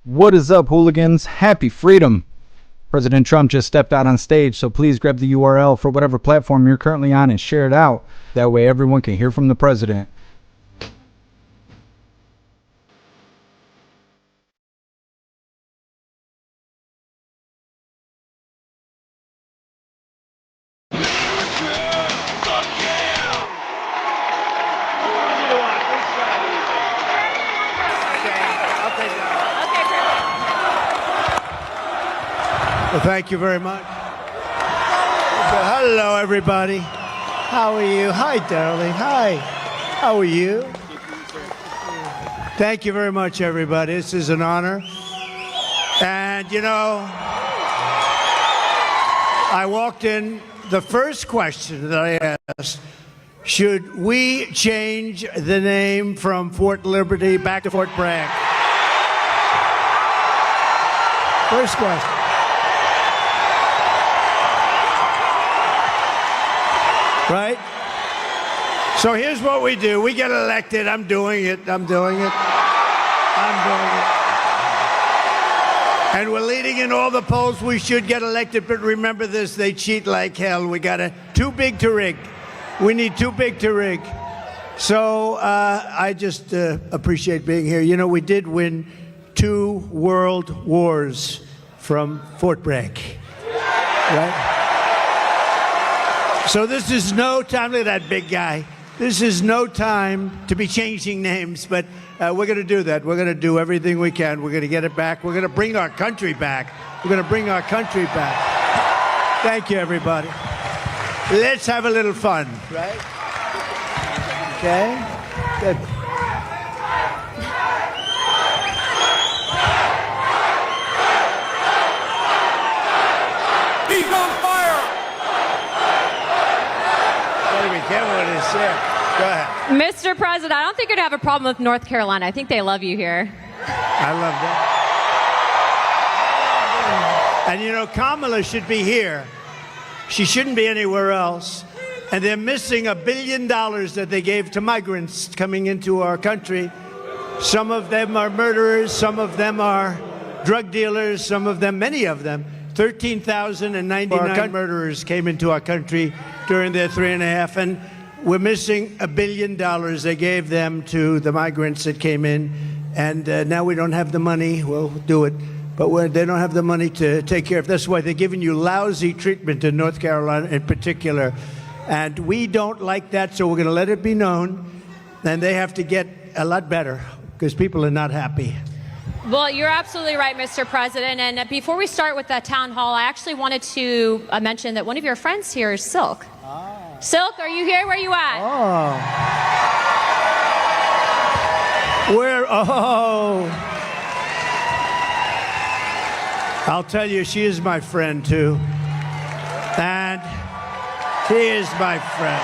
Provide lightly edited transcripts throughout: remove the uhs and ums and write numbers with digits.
What is up, hooligans? Happy freedom! President Trump just stepped out on stage, so please grab the URL for whatever platform you're currently on and share it out. That way everyone can hear from the president. Well, thank you very much. Hello, everybody. How are you? Hi, darling. Hi. How are you? Thank you very much, everybody. This is an honor. And, you know, I walked in, the first question that I asked, should we change the name from Fort Liberty back to Fort Bragg? First question. Right? So here's what we do. We get elected. I'm doing it. And we're leading in all the polls. We should get elected. But remember this, they cheat like hell. We got too big to rig. We need too big to rig. So I just appreciate being here. You know, we did win 2 world wars from Fort Bragg. Right? So this is no time, look at that big guy. This is no time to be changing names, but we're going to do that. We're going to do everything we can. We're going to get it back. We're going to bring our country back. We're going to bring our country back. Thank you, everybody. Let's have a little fun, right? Okay? Good. He's on fire! Go ahead. Mr. President, I don't think you're going to have a problem with North Carolina. I think they love you here. I love that. And you know, Kamala should be here. She shouldn't be anywhere else. And they're missing $1 billion that they gave to migrants coming into our country. Some of them are murderers. Some of them are drug dealers. Some of them, many of them. 13,099 murderers came into our country during their 3.5, and we're missing $1 billion they gave them to the migrants that came in, and now we don't have the money. We'll do it, but they don't have the money to take care of. That's why they're giving you lousy treatment in North Carolina in particular, and we don't like that, so we're going to let it be known, and they have to get a lot better because people are not happy. Well, you're absolutely right, Mr. President. And before we start with the town hall, I actually wanted to mention that one of your friends here is Silk. Oh. Silk, are you here? Where are you at? Oh. Where? Oh. I'll tell you, she is my friend, too. And she is my friend.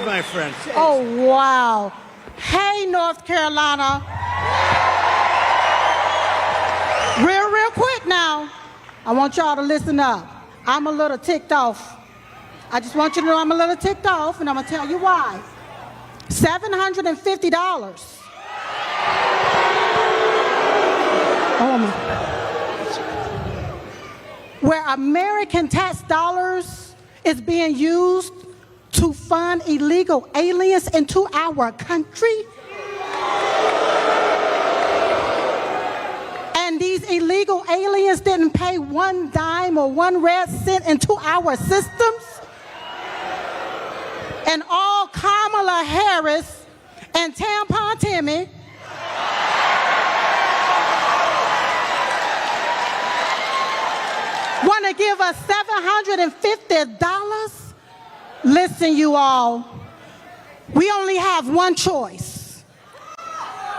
My friend. Oh, wow. Hey, North Carolina. Real quick now. I want y'all to listen up. I'm a little ticked off. I just want you to know I'm a little ticked off, and I'm going to tell you why. $750. Oh, my. Where American tax dollars is being used to fund illegal aliens into our country. And these illegal aliens didn't pay 1 dime or 1 red cent into our systems. And all Kamala Harris and Tampon Timmy want to give us $750? Listen, you all, we only have one choice.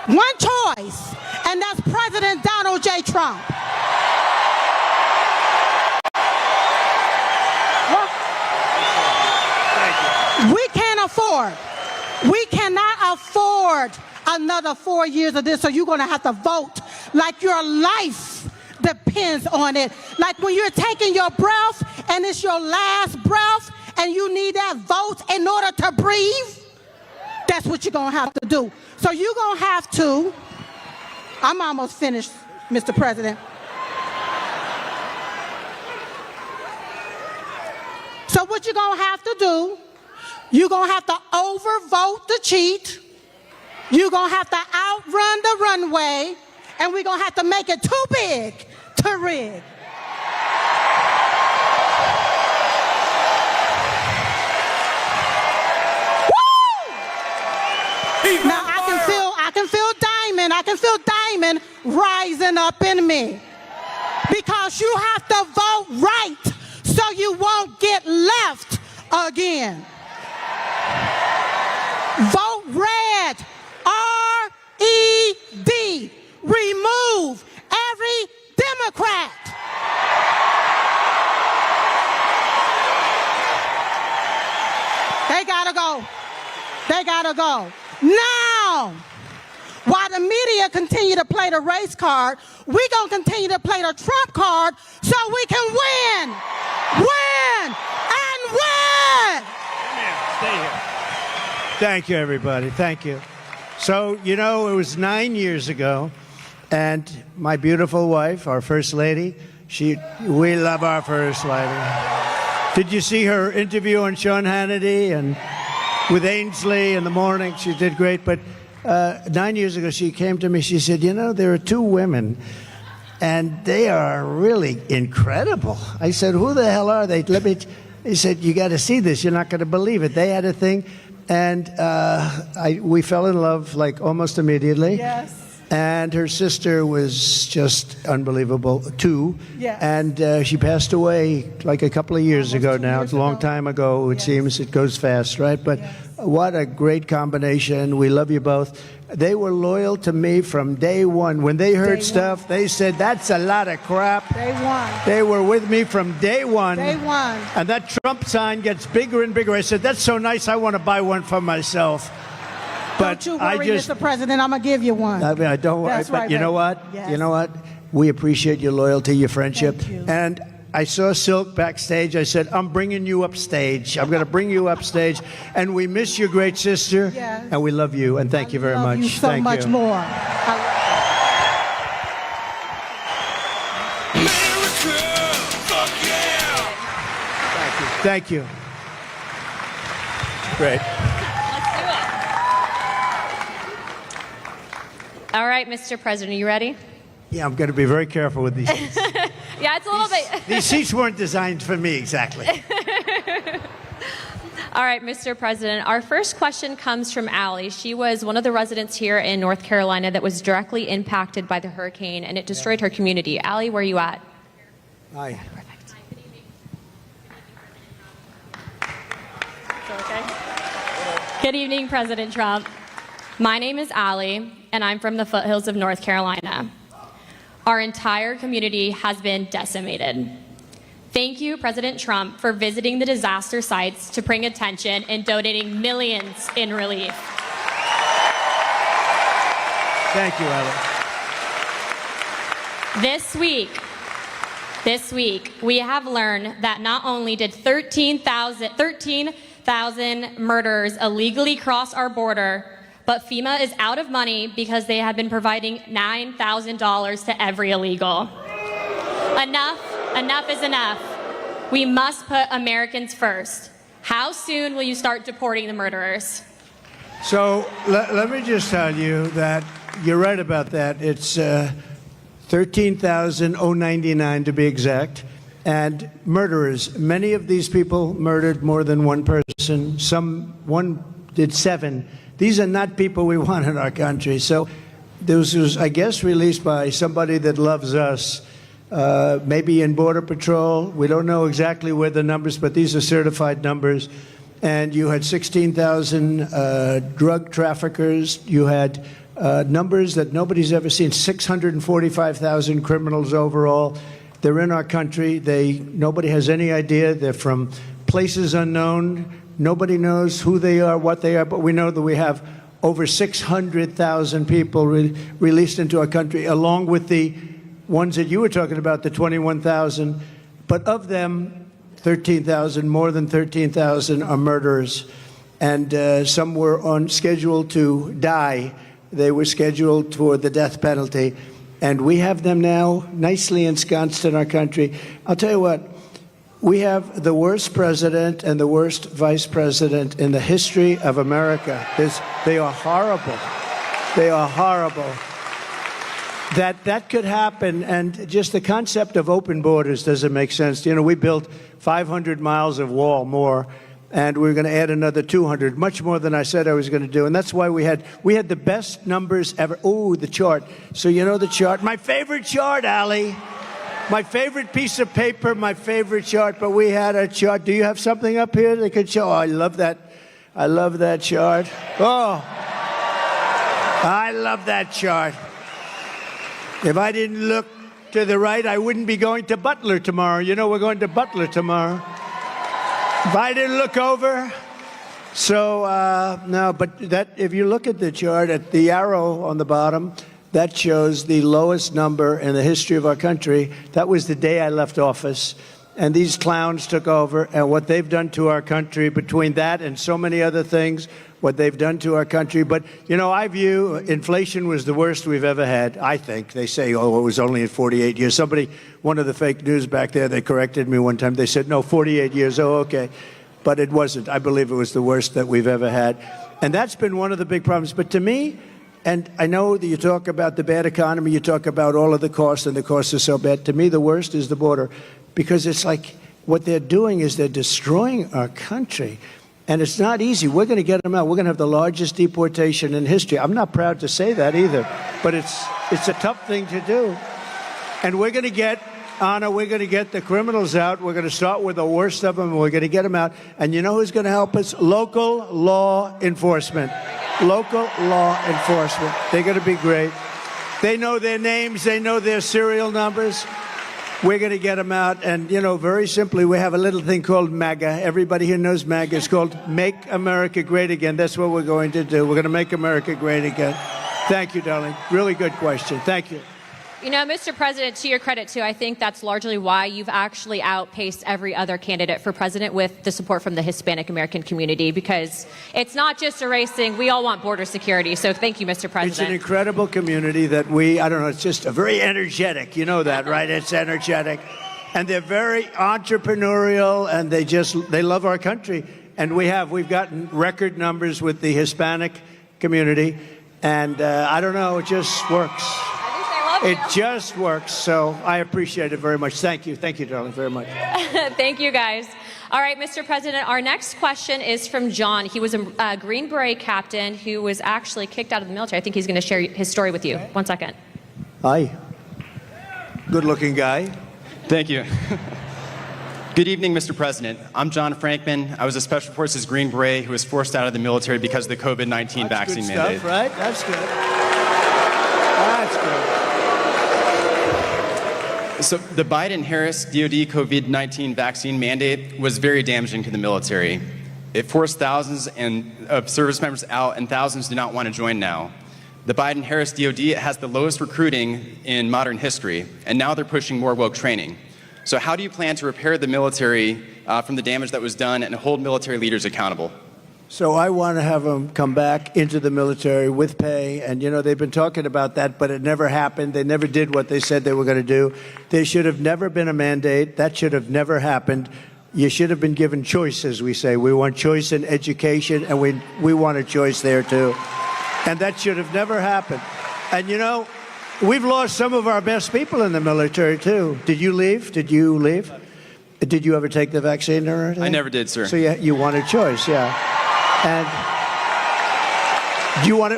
One choice, and that's President Donald J. Trump. We cannot afford another 4 years of this, so you're going to have to vote like your life depends on it. Like when you're taking your breath and it's your last breath and you need that vote in order to breathe, that's what you're going to have to do. So you're going to have to, I'm almost finished, Mr. President. So what you're going to have to do, you're going to have to overvote the cheat. You're going to have to outrun the runway, and we're going to have to make it too big to rig. Now I can feel Diamond rising up in me. Because you have to vote right so you won't get left again. Vote red. R-E-D. Remove every Democrat. They gotta go. They gotta go. Now, while the media continue to play the race card, we're going to continue to play the Trump card so we can win, win, and win. Come here, stay here. Thank you, everybody. Thank you. So, you know, it was 9 years ago, and my beautiful wife, our First Lady, we love our First Lady. Did you see her interview on Sean Hannity and with Ainsley in the morning? She did great, but 9 years ago, she came to me. She said, you know, there are two women, and they are really incredible. I said, who the hell are they? He said, you got to see this. You're not going to believe it. They had a thing, and we fell in love like almost immediately. Yes. And her sister was just unbelievable, too. Yes. And she passed away like a couple of years Almost ago 2 now. years It's a long ago. time ago. It Yes. seems it goes fast, right? But what a great combination. We love you both. They were loyal to me from day one. When they heard Day stuff, one. they said, that's a lot of crap. They won. They were with me from day one. They won. And that Trump sign gets bigger and bigger. I said, that's so nice. I want to buy one for myself. But Don't you worry, I just, Mr. President. I'm going to give you one. I mean, I don't. That's but right, you know baby. what? Yes. You know what? We appreciate your loyalty, your friendship. Thank you. And I saw Silk backstage. I said, I'm bringing you upstage. I'm going to bring you upstage. And we miss your great sister. Yes. And we love you. And thank you very I love much. you so thank much you. more. America, fuck yeah! Thank you. Great. All right, Mr. President, are you ready? Yeah, I'm going to be very careful with these seats. Yeah, it's a little bit. These seats weren't designed for me exactly. All right, Mr. President, our first question comes from Allie. She was one of the residents here in North Carolina that was directly impacted by the hurricane, and it destroyed her community. Allie, where are you at? Hi. Good evening, President Trump. My name is Allie, and I'm from the foothills of North Carolina. Our entire community has been decimated. Thank you, President Trump, for visiting the disaster sites to bring attention and donating millions in relief. Thank you, Ellen. This week, we have learned that not only did 13,000 murderers illegally cross our border, but FEMA is out of money because they have been providing $9,000 to every illegal. Enough is enough. We must put Americans first. How soon will you start deporting the murderers? So let me just tell you that you're right about that. It's 13,099 to be exact. And murderers, many of these people murdered more than one person. One did 7. These are not people we want in our country. So this was, I guess, released by somebody that loves us, maybe in Border Patrol. We don't know exactly where the numbers, but these are certified numbers. And you had 16,000 drug traffickers. You had numbers that nobody's ever seen, 645,000 criminals overall. They're in our country. Nobody has any idea. They're from places unknown. Nobody knows who they are, what they are, but we know that we have over 600,000 people released into our country, along with the ones that you were talking about, the 21,000. But of them, 13,000, more than 13,000 are murderers. And some were on schedule to die. They were scheduled for the death penalty. And we have them now nicely ensconced in our country. I'll tell you what, we have the worst president and the worst vice president in the history of America. They are horrible. They are horrible. That could happen, and just the concept of open borders doesn't make sense. You know, we built 500 miles of wall more, and we're going to add another 200, much more than I said I was going to do. And that's why we had the best numbers ever. Oh, the chart. So you know the chart? My favorite chart, Ali. My favorite piece of paper, my favorite chart. But we had a chart. Do you have something up here that could show? Oh, I love that. I love that chart. Oh, I love that chart. If I didn't look to the right, I wouldn't be going to Butler tomorrow. You know, we're going to Butler tomorrow. If I didn't look over. So, no, but that, if you look at the chart, at the arrow on the bottom, that shows the lowest number in the history of our country. That was the day I left office. And these clowns took over, and what they've done to our country, between that and so many other things, what they've done to our country. But, you know, I view inflation was the worst we've ever had, I think. They say, oh, it was only in 48 years. Somebody, one of the fake news back there, they corrected me one time. They said, no, 48 years. Oh, okay. But it wasn't. I believe it was the worst that we've ever had. And that's been one of the big problems. But to me, and I know that you talk about the bad economy, you talk about all of the costs, and the costs are so bad. To me, the worst is the border. Because it's like what they're doing is they're destroying our country. And it's not easy. We're going to get them out. We're going to have the largest deportation in history. I'm not proud to say that either. But it's a tough thing to do. And we're going to get, Anna, we're going to get the criminals out. We're going to start with the worst of them, and we're going to get them out. And you know who's going to help us? Local law enforcement. Local law enforcement. They're going to be great. They know their names. They know their serial numbers. We're going to get them out. And, you know, very simply, we have a little thing called MAGA. Everybody here knows MAGA. It's called Make America Great Again. That's what we're going to do. We're going to make America great again. Thank you, darling. Really good question. Thank you. You know, Mr. President, to your credit, too, I think that's largely why you've actually outpaced every other candidate for president with the support from the Hispanic American community, because it's not just erasing. We all want border security. So thank you, Mr. President. It's an incredible community that I don't know, it's just a very energetic. You know that, right? It's energetic. And they're very entrepreneurial, and they love our country. And we've gotten record numbers with the Hispanic community. And I don't know, it just works. It just works, so I appreciate it very much. Thank you. Thank you, darling, very much. Thank you, guys. All right, Mr. President, our next question is from John. He was a Green Beret captain who was actually kicked out of the military. I think he's going to share his story with you. 1 second. Hi. Good-looking guy. Thank you. Good evening, Mr. President. I'm John Frankman. I was a Special Forces Green Beret who was forced out of the military because of the COVID-19 vaccine mandate. That's good stuff, right? That's good. That's good. So the Biden-Harris DoD COVID-19 vaccine mandate was very damaging to the military. It forced thousands of service members out, and thousands do not want to join now. The Biden-Harris DoD has the lowest recruiting in modern history, and now they're pushing more woke training. So how do you plan to repair the military from the damage that was done and hold military leaders accountable? So I want to have them come back into the military with pay. And, you know, they've been talking about that, but it never happened. They never did what they said they were going to do. There should have never been a mandate. That should have never happened. You should have been given choice, as we say. We want choice in education, and we want a choice there, too. And that should have never happened. And, you know, we've lost some of our best people in the military, too. Did you leave? Did you leave? Did you ever take the vaccine or anything? I never did, sir. So you want a choice, yeah. And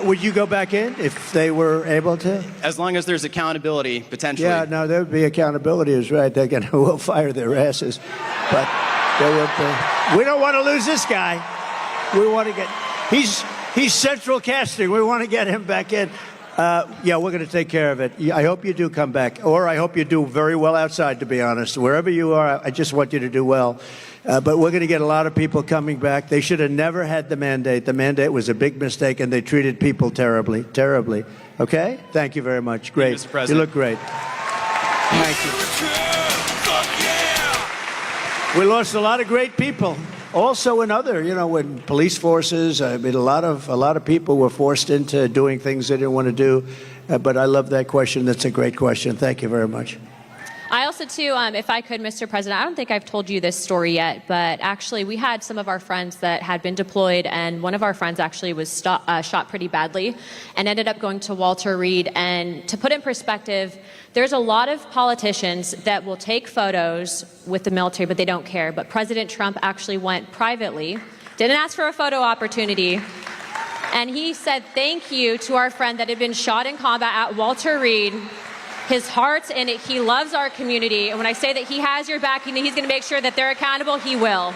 would you go back in if they were able to? As long as there's accountability, potentially. Yeah, no, there would be accountability, is right. We'll fire their asses. But there would be. We don't want to lose this guy. We want to get, he's central casting. We want to get him back in. Yeah, we're going to take care of it. I hope you do come back, or I hope you do very well outside, to be honest. Wherever you are, I just want you to do well. But we're going to get a lot of people coming back. They should have never had the mandate. The mandate was a big mistake, and they treated people terribly, terribly. Okay? Thank you very much. Great. Mr. President. You look great. Thank you. Fuck yeah! We lost a lot of great people. Also in other, in police forces, I mean, a lot of people were forced into doing things they didn't want to do. But I love that question. That's a great question. Thank you very much. I also, too, if I could, Mr. President, I don't think I've told you this story yet, but actually we had some of our friends that had been deployed, and one of our friends actually was shot pretty badly and ended up going to Walter Reed. And to put in perspective, there's a lot of politicians that will take photos with the military, but they don't care. But President Trump actually went privately, didn't ask for a photo opportunity, and he said thank you to our friend that had been shot in combat at Walter Reed. His heart's in it. He loves our community. And when I say that he has your back and he's going to make sure that they're accountable, he will.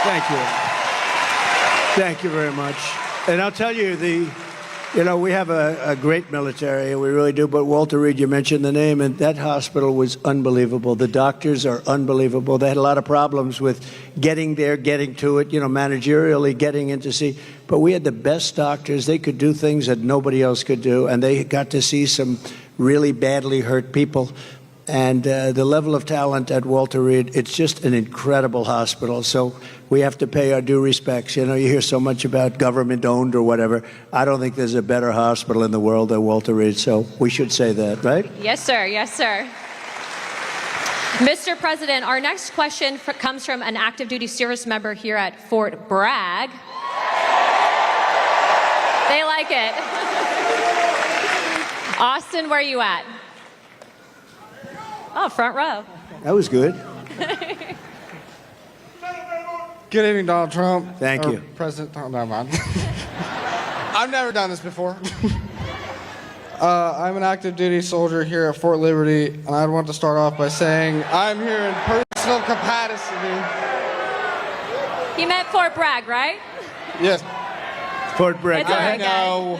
Thank you. Thank you very much. And I'll tell you, we have a great military, we really do. But Walter Reed, you mentioned the name, and that hospital was unbelievable. The doctors are unbelievable. They had a lot of problems with getting there, getting to it, managerially getting in to see. But we had the best doctors. They could do things that nobody else could do, and they got to see some really badly hurt people. And the level of talent at Walter Reed, it's just an incredible hospital. So we have to pay our due respects. You hear so much about government-owned or whatever. I don't think there's a better hospital in the world than Walter Reed, so we should say that, right? Yes, sir. Yes, sir. Mr. President, our next question comes from an active duty service member here at Fort Bragg. They like it. Austin, where are you at? Oh, front row. That was good. Good evening, Donald Trump. Thank you. President, oh, never mind. I've never done this before. I'm an active duty soldier here at Fort Liberty, and I want to start off by saying I'm here in personal capacity. He meant Fort Bragg, right? Yes. Fort Bragg. It's all right, No.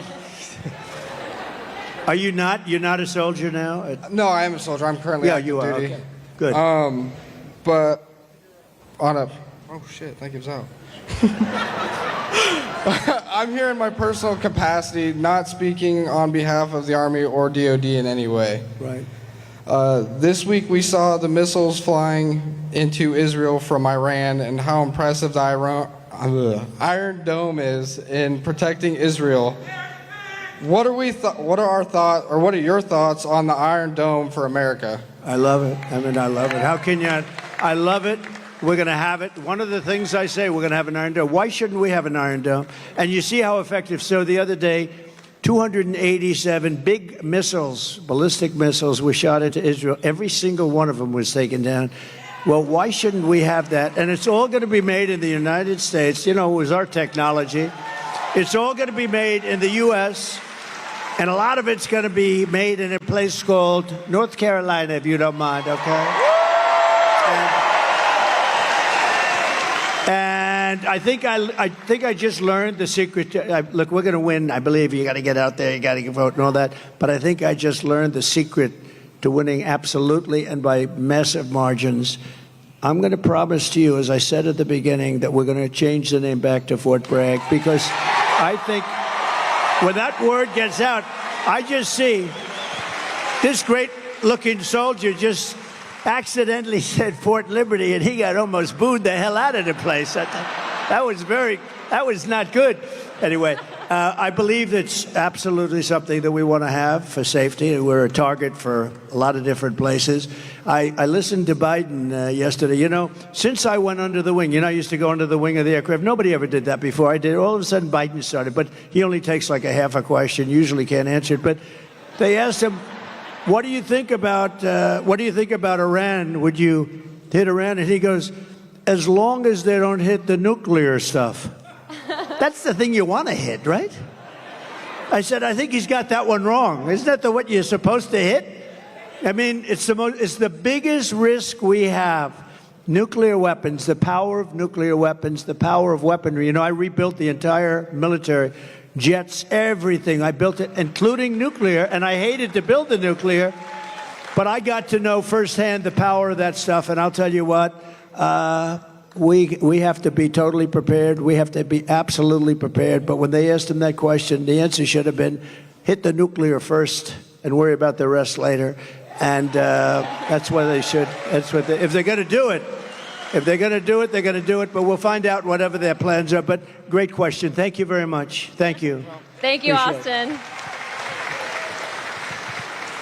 Are you not? You're not a soldier now? No, I am a soldier. I'm currently active you are. duty. Okay. Good. But on a... Oh, shit. Thank you, Zelle. I'm here in my personal capacity, not speaking on behalf of the Army or DOD in any way. Right. This week we saw the missiles flying into Israel from Iran and how impressive the Iron Dome is in protecting Israel. What are your thoughts on the Iron Dome for America? I love it. I love it. How can you? I love it. We're going to have it. One of the things I say, we're going to have an Iron Dome. Why shouldn't we have an Iron Dome? And you see how effective. So the other day, 287 big missiles, ballistic missiles, were shot into Israel. Every single one of them was taken down. Well, why shouldn't we have that? And it's all going to be made in the United States. It was our technology. It's all going to be made in the U.S., and a lot of it's going to be made in a place called North Carolina, if you don't mind, okay? And I think I just learned the secret. Look, we're going to win. I believe you got to get out there, you got to vote and all that. But I think I just learned the secret to winning absolutely and by massive margins. I'm going to promise to you, as I said at the beginning, that we're going to change the name back to Fort Bragg, because I think when that word gets out, I just see this great-looking soldier just accidentally said Fort Liberty, and he got almost booed the hell out of the place. That was not good. Anyway, I believe it's absolutely something that we want to have for safety. We're a target for a lot of different places. I listened to Biden yesterday. Since I went under the wing, I used to go under the wing of the aircraft. Nobody ever did that before. I did. All of a sudden, Biden started, but he only takes like a half a question. Usually can't answer it. But they asked him, "What do you think about Iran? Would you hit Iran?" And he goes, "As long as they don't hit the nuclear stuff." That's the thing you want to hit, right? I said, I think he's got that one wrong. Isn't that what you're supposed to hit? I mean, it's the biggest risk we have. Nuclear weapons, the power of nuclear weapons, the power of weaponry. I rebuilt the entire military, jets, everything. I built it, including nuclear, and I hated to build the nuclear, but I got to know firsthand the power of that stuff, and I'll tell you what, we have to be totally prepared. We have to be absolutely prepared. But when they asked him that question, the answer should have been, hit the nuclear first and worry about the rest later. And that's what they should. That's what if they're going to do it. If they're going to do it, they're going to do it. But we'll find out whatever their plans are. But great question. Thank you very much. Thank you. Thank you, Appreciate Austin.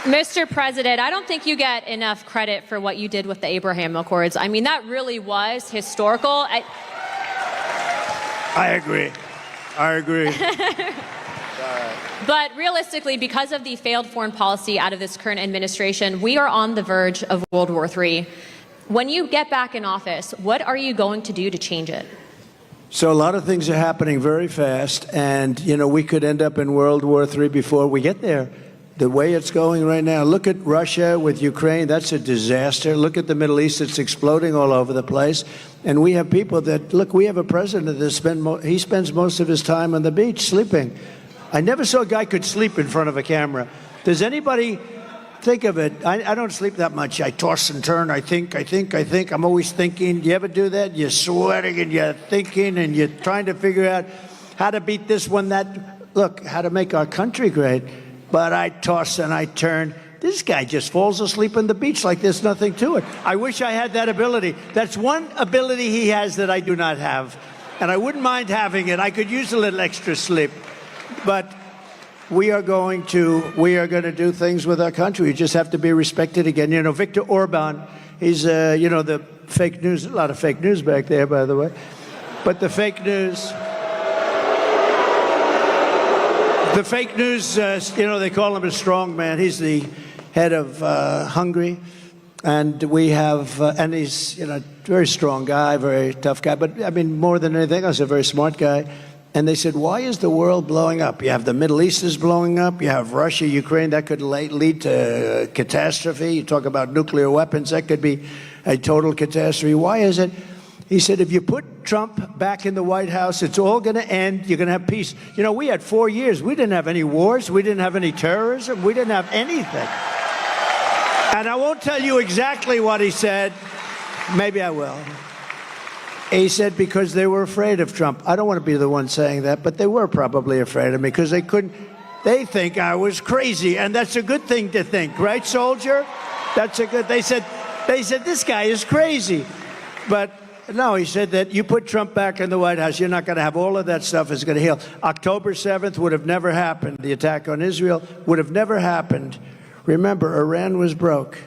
Mr. President, I don't think you get enough credit for what you did with the Abraham Accords. I mean, that really was historical. I agree. I agree. But realistically, because of the failed foreign policy out of this current administration, we are on the verge of World War III. When you get back in office, what are you going to do to change it? So a lot of things are happening very fast, and we could end up in World War III before we get there. The way it's going right now, look at Russia with Ukraine, that's a disaster. Look at the Middle East, it's exploding all over the place. And we have people that, look, we have a president that he spends most of his time on the beach sleeping. I never saw a guy could sleep in front of a camera. Does anybody think of it? I don't sleep that much. I toss and turn, I think. I'm always thinking. Do you ever do that? You're sweating and you're thinking and you're trying to figure out how to beat this one, that. Look, how to make our country great. But I toss and I turn. This guy just falls asleep on the beach like there's nothing to it. I wish I had that ability. That's one ability he has that I do not have. And I wouldn't mind having it. I could use a little extra sleep. But we are going to do things with our country. We just have to be respected again. Viktor Orban, he's, the fake news, a lot of fake news back there, by the way. But the fake news... The fake news, they call him a strong man. He's the head of Hungary, and we have, and he's, a very strong guy, very tough guy. But I mean, more than anything else, a very smart guy. And they said, why is the world blowing up? You have the Middle East is blowing up. You have Russia, Ukraine. That could lead to catastrophe. You talk about nuclear weapons. That could be a total catastrophe. Why is it? He said, if you put Trump back in the White House, it's all going to end. You're going to have peace. We had 4 years. We didn't have any wars. We didn't have any terrorism. We didn't have anything. And I won't tell you exactly what he said. Maybe I will. He said because they were afraid of Trump. I don't want to be the one saying that, but they were probably afraid of me because they think I was crazy. And that's a good thing to think, right, soldier? They said, this guy is crazy. But no, he said that you put Trump back in the White House, you're not going to have all of that stuff is going to heal. October 7th would have never happened. The attack on Israel would have never happened. Remember, Iran was broke.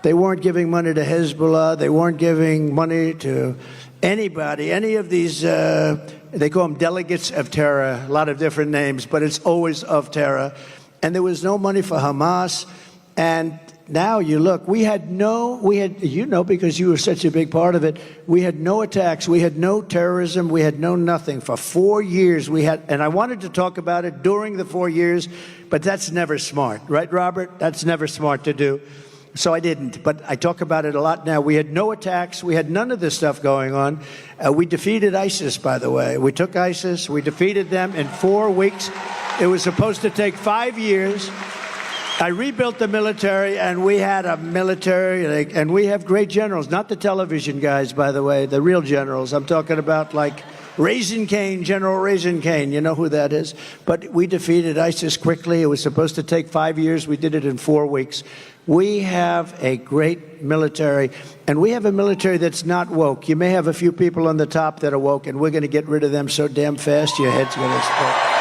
They weren't giving money to Hezbollah. They weren't giving money to anybody, any of these, they call them delegates of terror, a lot of different names, but it's always of terror. And there was no money for Hamas. And now you look, because you were such a big part of it, we had no attacks, we had no terrorism, we had no nothing. For 4 years and I wanted to talk about it during the 4 years, but that's never smart, right, Robert? That's never smart to do. So I didn't, but I talk about it a lot now. We had no attacks, we had none of this stuff going on. We defeated ISIS, by the way. We took ISIS, we defeated them in 4 weeks. It was supposed to take 5 years. I rebuilt the military, and we had a military, and we have great generals, not the television guys, by the way, the real generals. I'm talking about like Raisin Cane, General Raisin Cane. You know who that is? But we defeated ISIS quickly. It was supposed to take 5 years. We did it in 4 weeks. We have a great military, and we have a military that's not woke. You may have a few people on the top that are woke, and we're going to get rid of them so damn fast your head's going to explode.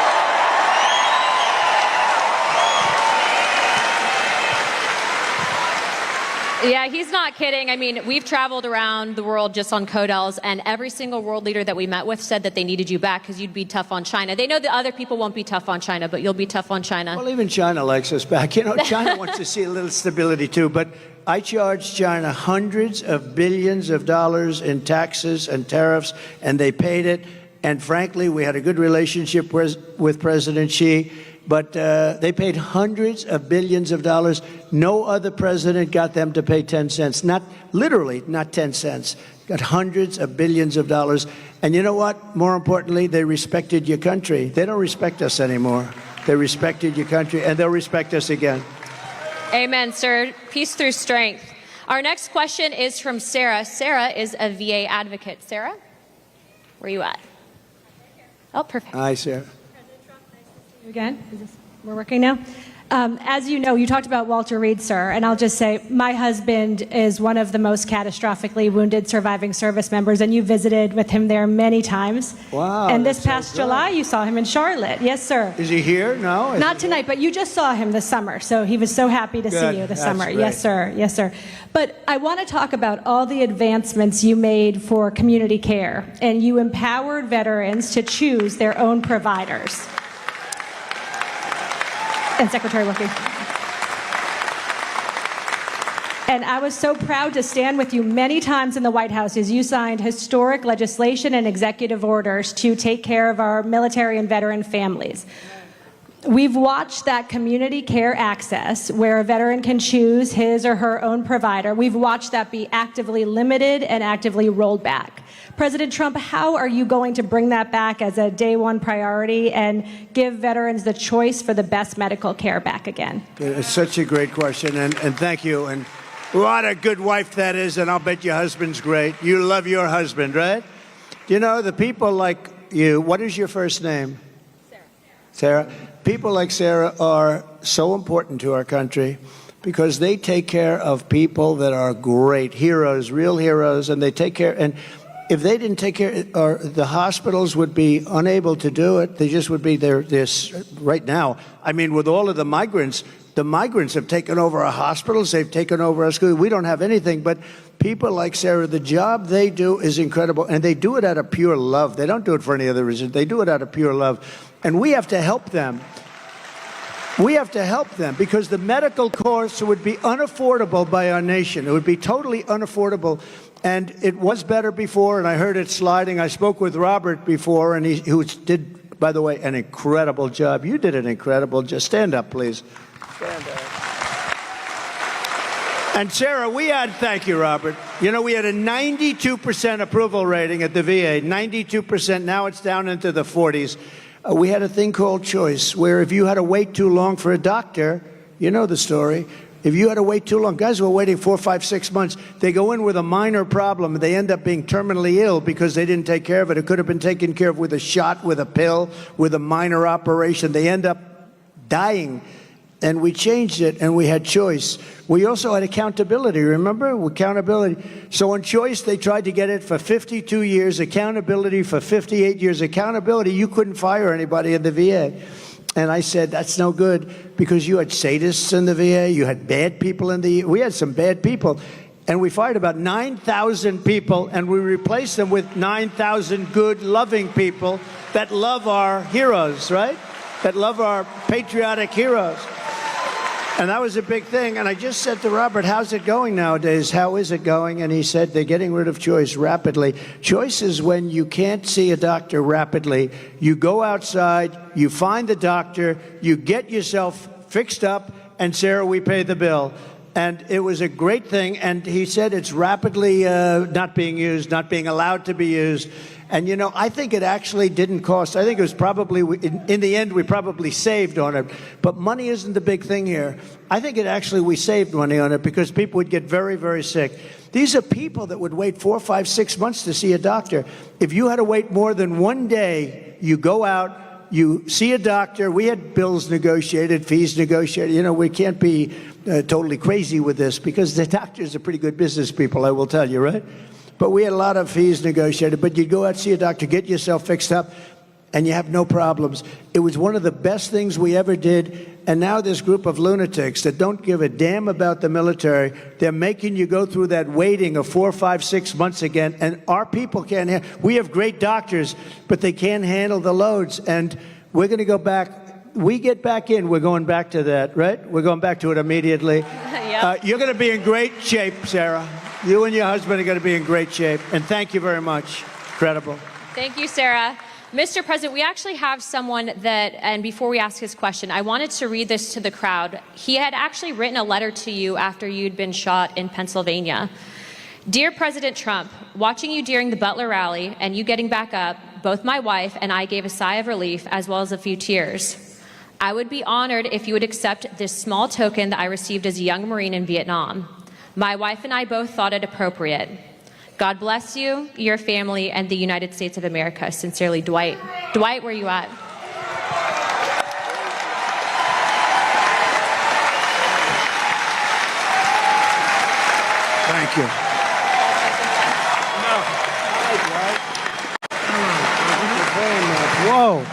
Yeah, he's not kidding. I mean, we've traveled around the world just on Codels, and every single world leader that we met with said that they needed you back because you'd be tough on China. They know that other people won't be tough on China, but you'll be tough on China. Well, even China likes us back. China wants to see a little stability, too. But I charged China hundreds of billions of dollars in taxes and tariffs, and they paid it. And frankly, we had a good relationship with President Xi. But they paid hundreds of billions of dollars. No other president got them to pay 10 cents. Not literally, not 10 cents. Got hundreds of billions of dollars. And you know what? More importantly, they respected your country. They don't respect us anymore. They respected your country, and they'll respect us again. Amen, sir. Peace through strength. Our next question is from Sarah. Sarah is a VA advocate. Sarah, where are you at? Oh, perfect. Hi, Sarah. Again, we're working now. As you know, you talked about Walter Reed, sir, and I'll just say my husband is one of the most catastrophically wounded surviving service members, and you visited with him there many times. Wow. And this that's so past good. July, you saw him in Charlotte. Yes, sir. Is he here? No? Is Not he tonight, but you just saw him this summer, so he was so happy to Good. see you this That's summer. great. Yes, sir. Yes, sir. But I want to talk about all the advancements you made for community care, and you empowered veterans to choose their own providers. And Secretary Wilkie. And I was so proud to stand with you many times in the White House as you signed historic legislation and executive orders to take care of our military and veteran families. We've watched that community care access, where a veteran can choose his or her own provider. We've watched that be actively limited and actively rolled back. President Trump, how are you going to bring that back as a day one priority and give veterans the choice for the best medical care back again? It's such a great question, and thank you. And what a good wife that is, and I'll bet your husband's great. You love your husband, right? You know, the people like you, what is your first name? Sarah. People like Sarah are so important to our country because they take care of people that are great heroes, real heroes, and they take care. And if they didn't take care, or the hospitals would be unable to do it. They just would be there. This right now. I mean, with all of the migrants have taken over our hospitals. They've taken over our schools. We don't have anything, but people like Sarah, the job they do is incredible, and they do it out of pure love. They don't do it for any other reason. They do it out of pure love, and we have to help them. We have to help them because the medical costs would be unaffordable by our nation. It would be totally unaffordable. And it was better before, and I heard it sliding. I spoke with Robert before, and who did, by the way, an incredible job. You did an incredible job. Stand up, please. Stand up. And Sarah, thank you, Robert. You know, we had a 92% approval rating at the VA, 92%. Now it's down into the 40s. We had a thing called choice, where if you had to wait too long for a doctor, you know the story. If you had to wait too long, guys were waiting 4, 5, 6 months. They go in with a minor problem, and they end up being terminally ill because they didn't take care of it. It could have been taken care of with a shot, with a pill, with a minor operation. They end up dying. And we changed it, and we had choice. We also had accountability, remember? Accountability. So on choice, they tried to get it for 52 years, accountability for 58 years. Accountability, you couldn't fire anybody in the VA. And I said, that's no good, because you had sadists in the VA, you had bad people we had some bad people. And we fired about 9,000 people, and we replaced them with 9,000 good, loving people that love our heroes, right? That love our patriotic heroes. And that was a big thing. And I just said to Robert, how's it going nowadays? How is it going? And he said, they're getting rid of choice rapidly. Choice is when you can't see a doctor rapidly. You go outside, you find the doctor, you get yourself fixed up, and Sarah, we pay the bill. And it was a great thing. And he said it's rapidly not being used, not being allowed to be used. And, you know, I think it actually didn't cost. I think it was probably, in the end, we probably saved on it. But money isn't the big thing here. I think we saved money on it because people would get very, very sick. These are people that would wait 4, 5, 6 months to see a doctor. If you had to wait more than one day, you go out, you see a doctor. We had bills negotiated, fees negotiated. You know, we can't be totally crazy with this because the doctors are pretty good business people, I will tell you, right? But we had a lot of fees negotiated. But you'd go out, see a doctor, get yourself fixed up, and you have no problems. It was one of the best things we ever did. And now this group of lunatics that don't give a damn about the military, they're making you go through that waiting of 4, 5, 6 months again. And our people can't handle. We have great doctors, but they can't handle the loads. And we're going to go back. We get back in, we're going back to that, right? We're going back to it immediately. Yep. You're going to be in great shape, Sarah. You and your husband are going to be in great shape. And thank you very much. Incredible. Thank you, Sarah. Mr. President, we actually have someone that, and before we ask his question, I wanted to read this to the crowd. He had actually written a letter to you after you'd been shot in Pennsylvania. Dear President Trump, watching you during the Butler rally and you getting back up, both my wife and I gave a sigh of relief as well as a few tears. I would be honored if you would accept this small token that I received as a young Marine in Vietnam. My wife and I both thought it appropriate. God bless you, your family, and the United States of America. Sincerely, Dwight. Dwight, where are you at? Thank you. Whoa.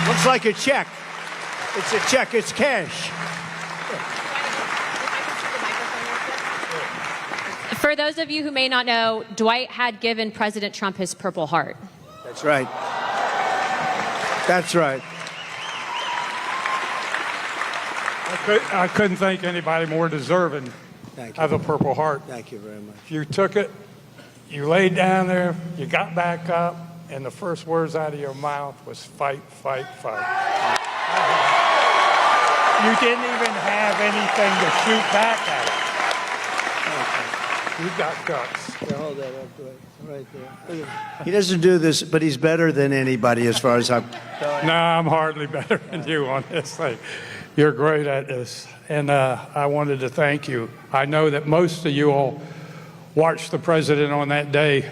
Looks like a check. It's a check. It's cash. For those of you who may not know, Dwight had given President Trump his Purple Heart. That's right. That's right. I couldn't think anybody more deserving Thank you. of a Purple Heart. Thank you very much. You took it, you laid down there, you got back up, and the first words out of your mouth was fight, fight, fight. You didn't even have anything to shoot back at it. You got guts. Yeah, hold that up to it. Right there. He doesn't do this, but he's better than anybody as far as I'm. No, I'm hardly better than you on this thing. You're great at this. And I wanted to thank you. I know that most of you all watched the president on that day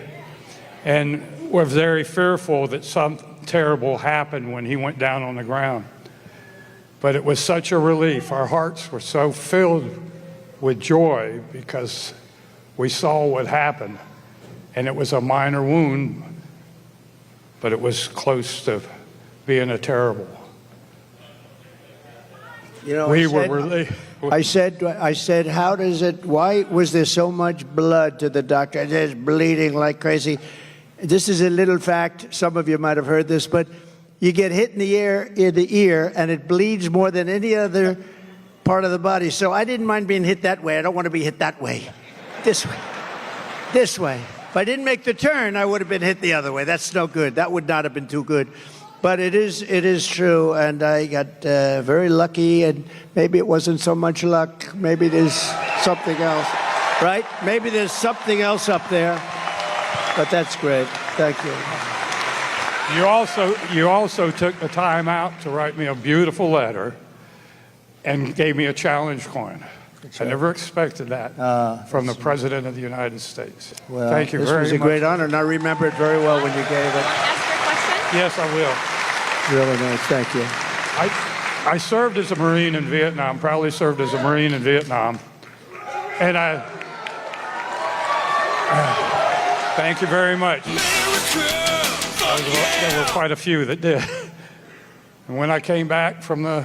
and were very fearful that something terrible happened when he went down on the ground. But it was such a relief. Our hearts were so filled with joy because we saw what happened. And it was a minor wound, but it was close to being a terrible. You know, I said, how does it, why was there so much blood to the doctor? There's bleeding like crazy. This is a little fact. Some of you might have heard this, but you get hit in the ear, and it bleeds more than any other part of the body. So I didn't mind being hit that way. I don't want to be hit that way. This way. This way. If I didn't make the turn, I would have been hit the other way. That's no good. That would not have been too good. But it is true, and I got very lucky, and maybe it wasn't so much luck. Maybe there's something else, right? Maybe there's something else up there, but that's great. Thank you. You also took the time out to write me a beautiful letter and gave me a challenge coin. I never expected that from the President of the United States. Well, thank you very much. This was a great honor, and I remember it very well when you gave it. Yes, I will. Really nice. Thank you. I served as a Marine in Vietnam, proudly served as a Marine in Vietnam. And thank you very much. There were quite a few that did. And when I came back from the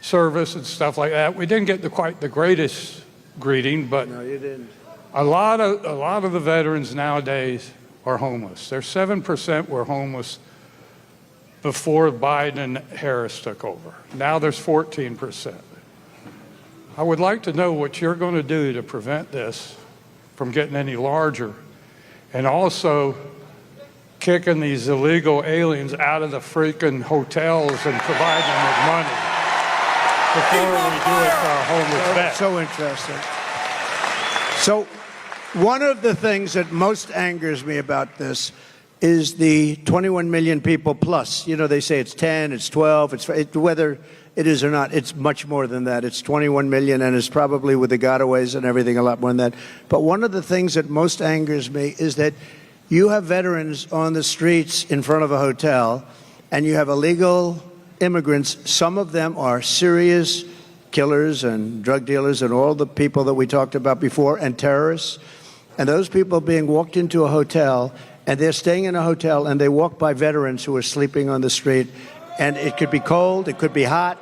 service and stuff like that, we didn't get quite the greatest greeting, but No, you didn't. a lot of the veterans nowadays are homeless. There's 7% were homeless before Biden and Harris took over. Now there's 14%. I would like to know what you're going to do to prevent this from getting any larger, and also kicking these illegal aliens out of the freaking hotels and providing them with money before we do it for our homeless vets. So interesting. So one of the things that most angers me about this is the 21 million people plus. You know, they say it's 10, it's 12, whether it is or not, it's much more than that. It's 21 million, and it's probably with the gotaways and everything a lot more than that. But one of the things that most angers me is that you have veterans on the streets in front of a hotel, and you have illegal immigrants. Some of them are serious killers and drug dealers and all the people that we talked about before, and terrorists. And those people being walked into a hotel, and they're staying in a hotel, and they walk by veterans who are sleeping on the street. And it could be cold, it could be hot,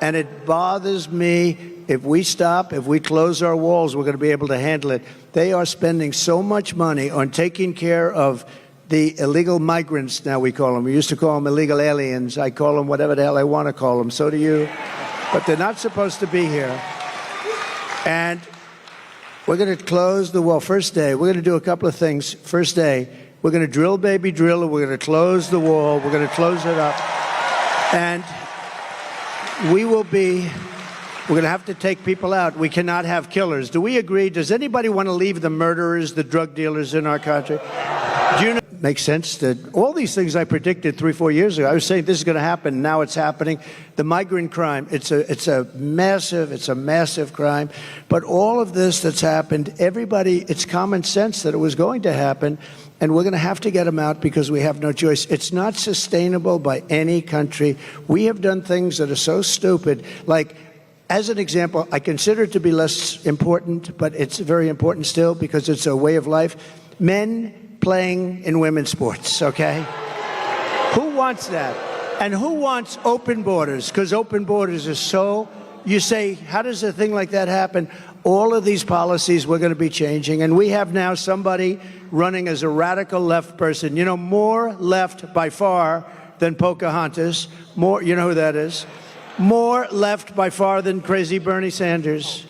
and it bothers me. If we stop, if we close our walls, we're going to be able to handle it. They are spending so much money on taking care of the illegal migrants, now we call them. We used to call them illegal aliens. I call them whatever the hell I want to call them. So do you. But they're not supposed to be here. And we're going to close the wall. First day, we're going to do a couple of things. First day, we're going to drill, baby, drill, and we're going to close the wall. We're going to close it up. And we're going to have to take people out. We cannot have killers. Do we agree? Does anybody want to leave the murderers, the drug dealers in our country? Do you know? Makes sense that all these things I predicted 3-4 years ago, I was saying this is going to happen. Now it's happening. The migrant crime, it's a massive crime. But all of this that's happened, everybody, it's common sense that it was going to happen. And we're going to have to get them out because we have no choice. It's not sustainable by any country. We have done things that are so stupid, like as an example, I consider it to be less important, but it's very important still because it's a way of life. Men playing in women's sports, okay? Who wants that? And who wants open borders? Because open borders are so, you say, how does a thing like that happen? All of these policies we're going to be changing. And we have now somebody running as a radical left person. You know, more left by far than Pocahontas. More, you know who that is? More left by far than crazy Bernie Sanders.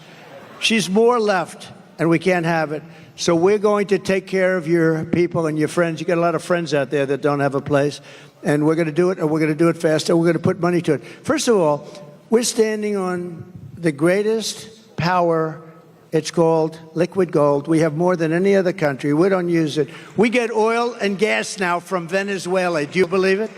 She's more left, and we can't have it. So we're going to take care of your people and your friends. You got a lot of friends out there that don't have a place. And we're going to do it, and we're going to do it faster. We're going to put money to it. First of all, we're standing on the greatest power. It's called liquid gold. We have more than any other country. We don't use it. We get oil and gas now from Venezuela. Do you believe it?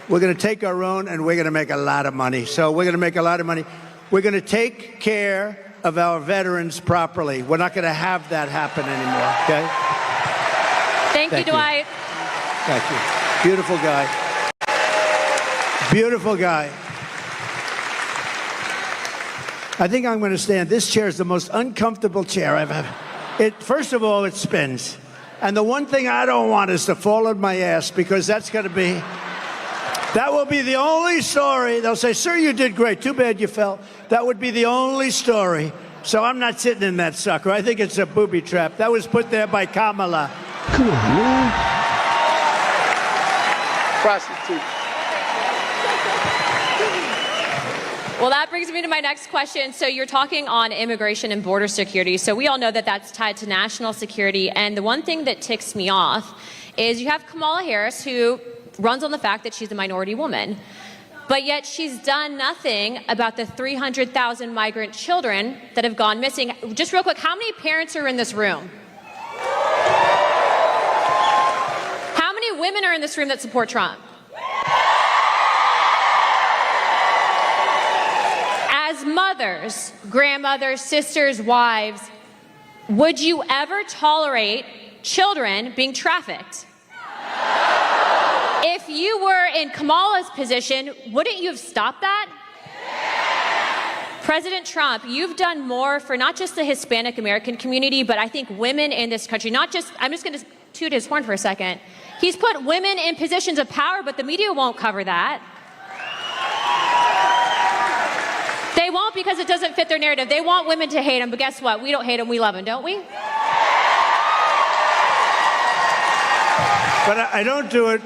We're going to take our own, and we're going to make a lot of money. So we're going to make a lot of money. We're going to take care of our veterans properly. We're not going to have that happen anymore, okay? Thank you, Dwight. Thank you. Beautiful guy. Beautiful guy. I think I'm going to stand. This chair is the most uncomfortable chair I've ever. First of all, it spins. And the one thing I don't want is to fall on my ass, because that's going to be, that will be the only story. They'll say, sir, you did great. Too bad you fell. That would be the only story. So I'm not sitting in that sucker. I think it's a booby trap. That was put there by Kamala. Come on, man. Prostitute. Well, that brings me to my next question. So you're talking on immigration and border security. So we all know that that's tied to national security. And the one thing that ticks me off is you have Kamala Harris, who runs on the fact that she's a minority woman. But yet she's done nothing about the 300,000 migrant children that have gone missing. Just real quick, how many parents are in this room? How many women are in this room that support Trump? As mothers, grandmothers, sisters, wives, would you ever tolerate children being trafficked? If you were in Kamala's position, wouldn't you have stopped that? President Trump, you've done more for not just the Hispanic American community, but I think women in this country, not just, I'm just going to toot his horn for a second. He's put women in positions of power, but the media won't cover that. They won't, because it doesn't fit their narrative. They want women to hate them, but guess what? We don't hate them, we love them, don't we? But I don't do it.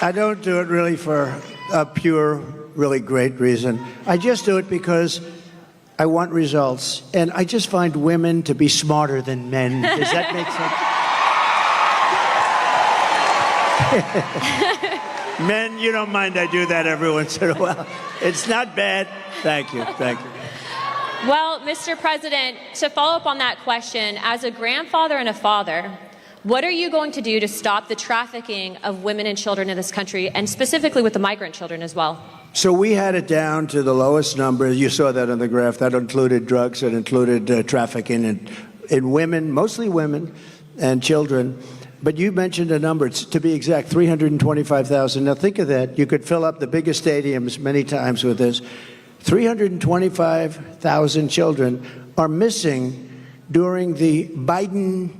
I don't do it really for a pure, really great reason. I just do it because I want results. And I just find women to be smarter than men. Does that make sense? Men, you don't mind I do that every once in a while. It's not bad. Thank you. Thank you. Well, Mr. President, to follow up on that question, as a grandfather and a father, what are you going to do to stop the trafficking of women and children in this country, and specifically with the migrant children as well? So we had it down to the lowest number. You saw that on the graph. That included drugs. It included trafficking in women, mostly women and children. But you mentioned a number. It's, to be exact, 325,000. Now think of that. You could fill up the biggest stadiums many times with this. 325,000 children are missing during the Biden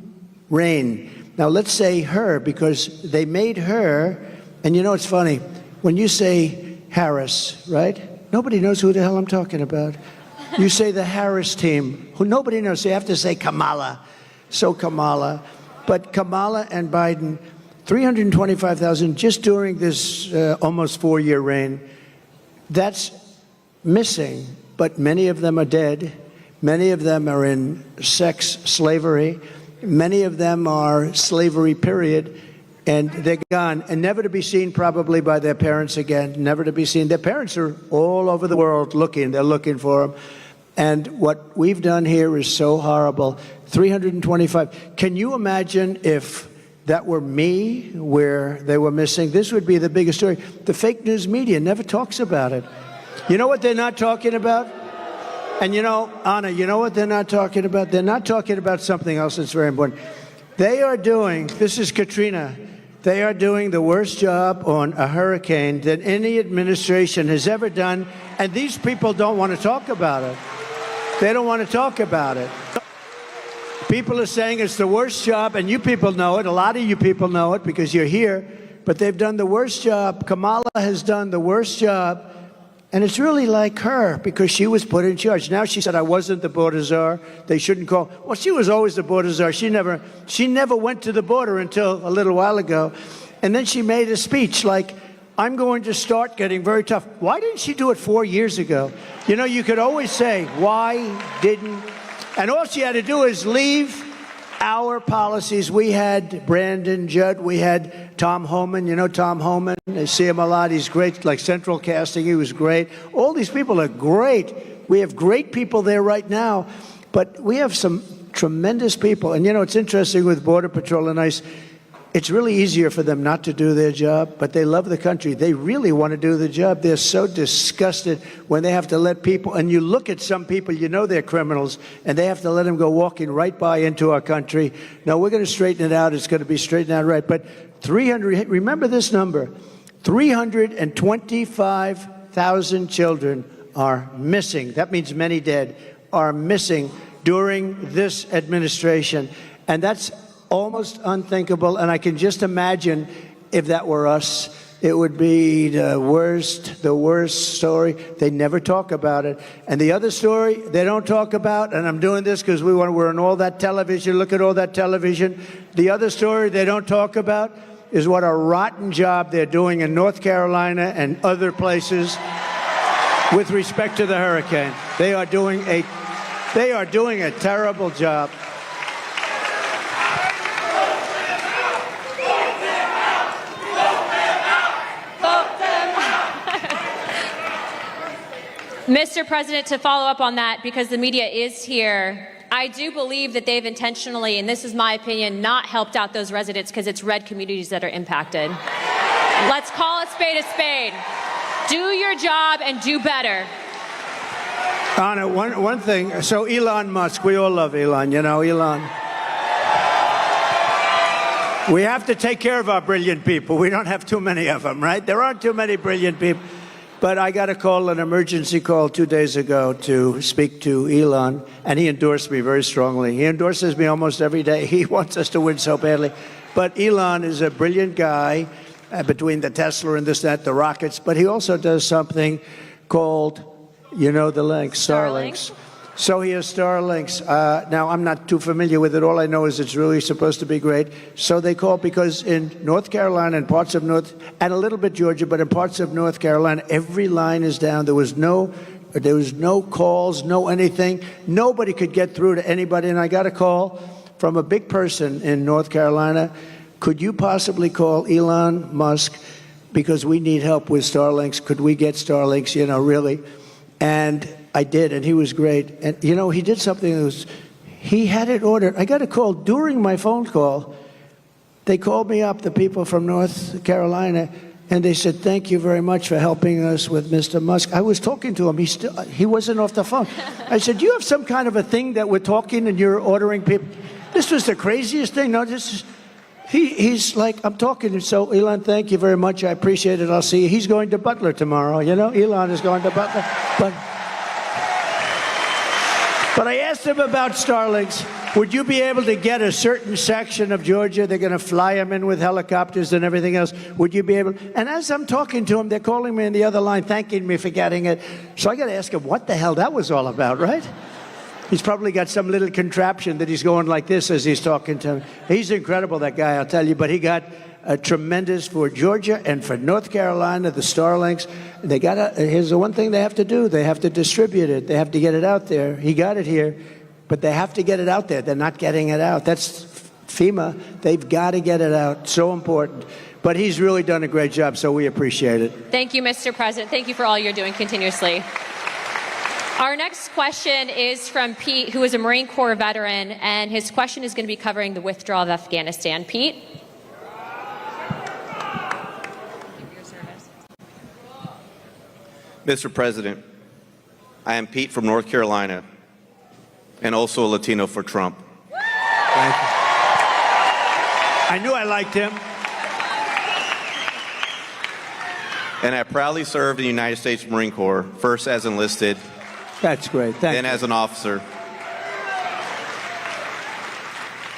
reign. Now let's say her, because they made her, and you know it's funny, when you say Harris, right? Nobody knows who the hell I'm talking about. You say the Harris team, who nobody knows. So you have to say Kamala. So Kamala. But Kamala and Biden, 325,000 just during this almost 4-year reign. That's missing, but many of them are dead. Many of them are in sex slavery. Many of them are slavery, period, and they're gone, and never to be seen probably by their parents again, never to be seen. Their parents are all over the world looking. They're looking for them. And what we've done here is so horrible. 325. Can you imagine if that were me, where they were missing? This would be the biggest story. The fake news media never talks about it. You know what they're not talking about? And you know, Anna, you know what they're not talking about? They're not talking about something else that's very important. They are doing, this is Katrina, they are doing the worst job on a hurricane that any administration has ever done, And these people don't want to talk about it. They don't want to talk about it. People are saying it's the worst job, and you people know it. A lot of you people know it because you're here, but they've done the worst job. Kamala has done the worst job, and it's really like her because she was put in charge. Now she said, I wasn't the border czar. They shouldn't call. Well, she was always the border czar. She never went to the border until a little while ago. And then she made a speech like, I'm going to start getting very tough. Why didn't she do it 4 years ago? You know, you could always say, why didn't? And all she had to do is leave our policies. We had Brandon Judd. We had Tom Homan. You know Tom Homan? I see him a lot. He's great, like Central Casting. He was great. All these people are great. We have great people there right now. But we have some tremendous people. And, you know, it's interesting with Border Patrol and ICE. It's really easier for them not to do their job, but they love the country. They really want to do the job. They're so disgusted when they have to let people, and you look at some people, you know they're criminals, and they have to let them go walking right by into our country. No, we're going to straighten it out. It's going to be straightened out right. But 300, remember this number, 325,000 children are missing. That means many dead are missing during this administration. And that's almost unthinkable, and I can just imagine if that were us, it would be the worst story. They never talk about it. And the other story they don't talk about, and I'm doing this because we're on all that television, look at all that television. The other story they don't talk about is what a rotten job they're doing in North Carolina and other places with respect to the hurricane. They are doing a terrible job. Mr. President, to follow up on that, because the media is here, I do believe that they've intentionally, and this is my opinion, not helped out those residents because it's red communities that are impacted. Let's call a spade a spade. Do your job and do better. Anna, one thing. So Elon Musk, we all love Elon, you know, Elon. We have to take care of our brilliant people. We don't have too many of them, right? There aren't too many brilliant people. But I got a call, an emergency call 2 days ago to speak to Elon, and he endorsed me very strongly. He endorses me almost every day. He wants us to win so badly. But Elon is a brilliant guy between the Tesla and this, that, the rockets. But he also does something called, you know the link, Starlinks. So he has Starlinks. Now, I'm not too familiar with it. All I know is it's really supposed to be great. So they call because in North Carolina and parts of North, and a little bit Georgia, but in parts of North Carolina, every line is down. There was no calls, no anything. Nobody could get through to anybody. And I got a call from a big person in North Carolina. Could you possibly call Elon Musk because we need help with Starlinks? Could we get Starlinks, you know, really? And I did, and he was great. And, you know, he did something that was, he had it ordered. I got a call during my phone call. They called me up, the people from North Carolina, and they said, thank you very much for helping us with Mr. Musk. I was talking to him. He wasn't off the phone. I said, do you have some kind of a thing that we're talking and you're ordering people? This was the craziest thing. No, this is, he's like, I'm talking to, so Elon, thank you very much. I appreciate it. I'll see you. He's going to Butler tomorrow. You know, Elon is going to Butler. But I asked him about Starlinks. Would you be able to get a certain section of Georgia? They're going to fly them in with helicopters and everything else. Would you be able? And as I'm talking to him, they're calling me on the other line, thanking me for getting it. So I got to ask him what the hell that was all about, right? He's probably got some little contraption that he's going like this as he's talking to me. He's incredible, that guy, I'll tell you. But he got a tremendous for Georgia and for North Carolina, the Starlinks. They got here's the one thing they have to do. They have to distribute it. They have to get it out there. He got it here, but they have to get it out there. They're not getting it out. That's FEMA. They've got to get it out. So important. But he's really done a great job, so we appreciate it. Thank you, Mr. President. Thank you for all you're doing continuously. Our next question is from Pete, who is a Marine Corps veteran, and his question is going to be covering the withdrawal of Afghanistan. Pete? Mr. President, I am Pete from North Carolina, and also a Latino for Trump. Thank you. I knew I liked him. and I proudly served in the United States Marine Corps, first as enlisted, That's great. Thank then you. as an officer.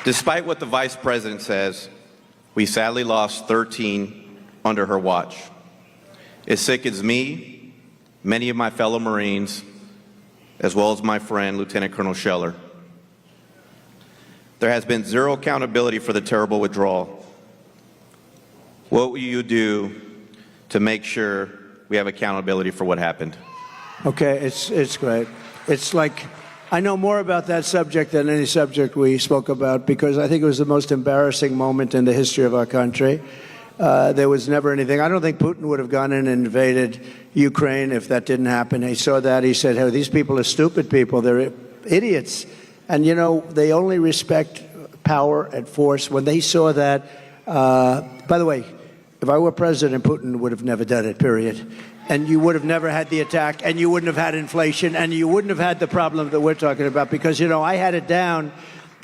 Despite what the Vice President says, we sadly lost 13 under her watch. It sickens me, many of my fellow Marines, as well as my friend, Lieutenant Colonel Scheller. There has been zero accountability for the terrible withdrawal. What will you do to make sure we have accountability for what happened? Okay, it's great. It's like, I know more about that subject than any subject we spoke about because I think it was the most embarrassing moment in the history of our country. There was never anything. I don't think Putin would have gone in and invaded Ukraine if that didn't happen. He saw that. He said, hey, these people are stupid people. They're idiots. And, you know, they only respect power and force. When they saw that, by the way, if I were president, Putin would have never done it, period. And you would have never had the attack, and you wouldn't have had inflation, and you wouldn't have had the problem that we're talking about. Because, you know, I had it down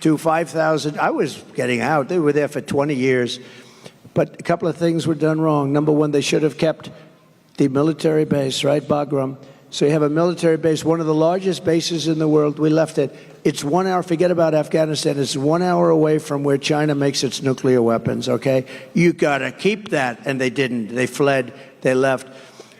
to 5,000. I was getting out. They were there for 20 years. But a couple of things were done wrong. Number one, they should have kept the military base, right, Bagram? So you have a military base, one of the largest bases in the world. We left it. It's 1 hour, forget about Afghanistan, it's 1 hour away from where China makes its nuclear weapons, okay? You gotta keep that, and they didn't. They fled, they left.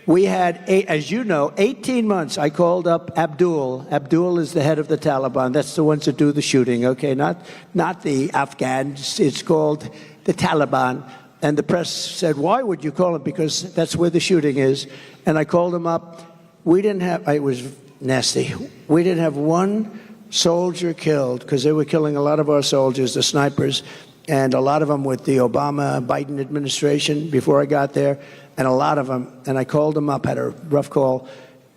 We had, as you know, 18 months. I called up Abdul. Abdul is the head of the Taliban. That's the ones that do the shooting, okay? Not the Afghans. It's called the Taliban. And the press said, why would you call him? Because that's where the shooting is. And I called him up. We didn't have, it was nasty. We didn't have one soldier killed because they were killing a lot of our soldiers, the snipers, and a lot of them with the Obama-Biden administration before I got there, and a lot of them. And I called them up, had a rough call.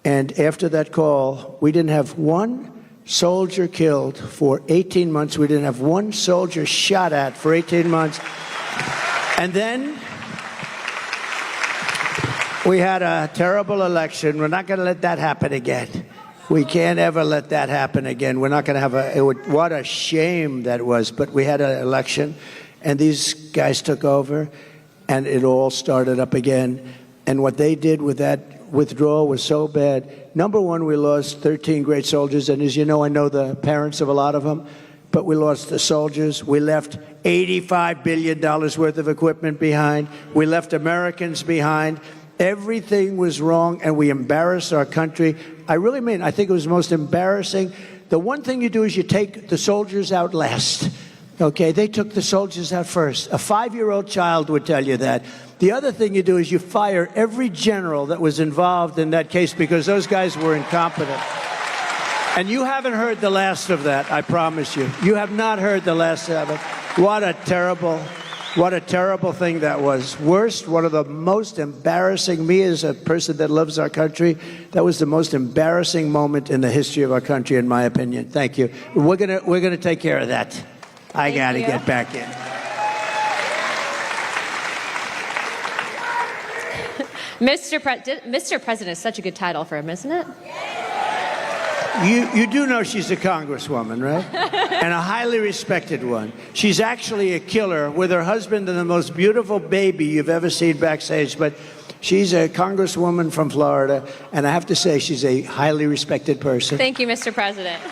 And after that call, we didn't have one soldier killed for 18 months. We didn't have one soldier shot at for 18 months. And then we had a terrible election. We're not going to let that happen again. We can't ever let that happen again. We're not going to have what a shame that was. But we had an election, and these guys took over, and it all started up again. And what they did with that withdrawal was so bad. Number one, we lost 13 great soldiers. And as you know, I know the parents of a lot of them. But we lost the soldiers. We left $85 billion worth of equipment behind. We left Americans behind. Everything was wrong, and we embarrassed our country. I really mean, I think it was most embarrassing. The one thing you do is you take the soldiers out last. Okay, they took the soldiers out first. A 5-year-old child would tell you that. The other thing you do is you fire every general that was involved in that case because those guys were incompetent. And you haven't heard the last of that, I promise you. You have not heard the last of it. What a terrible thing that was. Worst, one of the most embarrassing, me as a person that loves our country, that was the most embarrassing moment in the history of our country, in my opinion. Thank you. We're gonna take care of that. I gotta get back in. Mr. President is such a good title for him, isn't it? You do know she's a congresswoman, right? And a highly respected one. She's actually a killer with her husband and the most beautiful baby you've ever seen backstage. But she's a congresswoman from Florida, and I have to say she's a highly respected person. Thank you, Mr. President.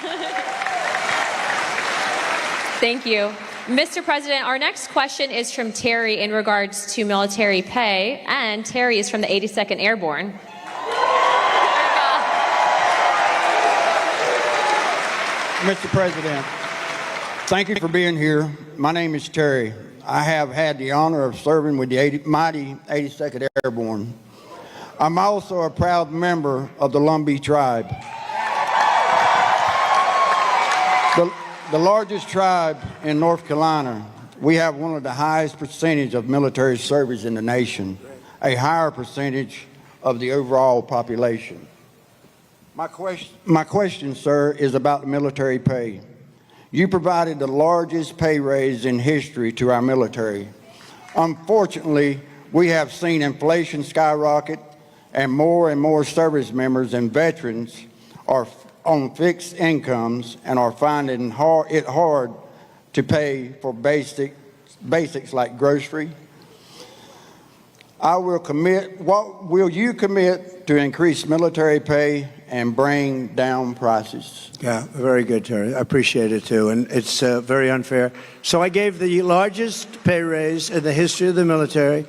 Thank you. Mr. President, our next question is from Terry in regards to military pay, and Terry is from the 82nd Airborne. Mr. President, thank you for being here. My name is Terry. I have had the honor of serving with the mighty 82nd Airborne. I'm also a proud member of the Lumbee tribe. The largest tribe in North Carolina. We have one of the highest percentage of military service in the nation, a higher percentage of the overall population. My question, sir, is about the military pay. You provided the largest pay raise in history to our military. Unfortunately, we have seen inflation skyrocket, and more service members and veterans are on fixed incomes and are finding it hard to pay for basics like grocery. What will you commit to increase military pay and bring down prices? Yeah, very good, Terry. I appreciate it, too. And it's very unfair. So I gave the largest pay raise in the history of the military,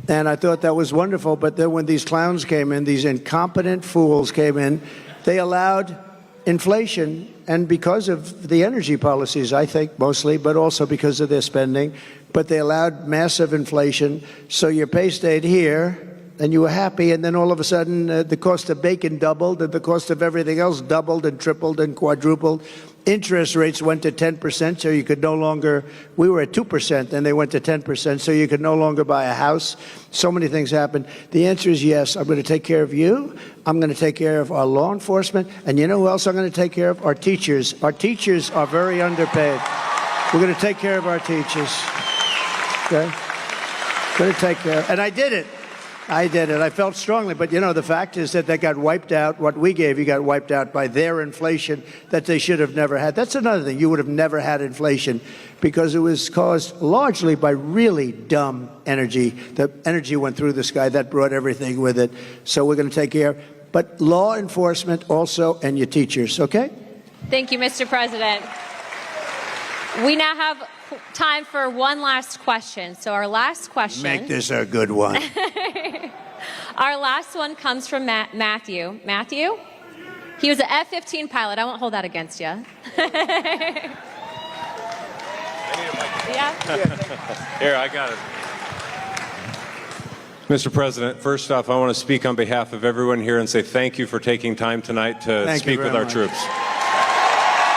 and I thought that was wonderful. But then when these clowns came in, these incompetent fools came in, they allowed inflation, and because of the energy policies, I think, mostly, but also because of their spending, but they allowed massive inflation, so your pay stayed here, and you were happy, and then all of a sudden, the cost of bacon doubled, and the cost of everything else doubled and tripled and quadrupled. Interest rates went to 10%, so you could no longer, we were at 2%, and they went to 10%, so you could no longer buy a house. So many things happened. The answer is yes, I'm going to take care of you. I'm going to take care of our law enforcement. And you know who else I'm going to take care of? Our teachers. Our teachers are very underpaid. We're going to take care of our teachers. Okay? Going to take care. And I did it. I did it. I felt strongly. But, you know, the fact is that they got wiped out. What we gave you got wiped out by their inflation that they should have never had. That's another thing. You would have never had inflation because it was caused largely by really dumb energy. The energy went through the sky. That brought everything with it. So we're going to take care. But law enforcement also and your teachers, okay? Thank you, Mr. President. We now have time for one last question. So our last question. Make this a good one. Our last one comes from Matthew. Matthew? He was an F-15 pilot. I won't hold that against you. Yeah? Here, I got it. Mr. President, first off, I want to speak on behalf of everyone here and say thank you for taking time tonight to speak with our troops.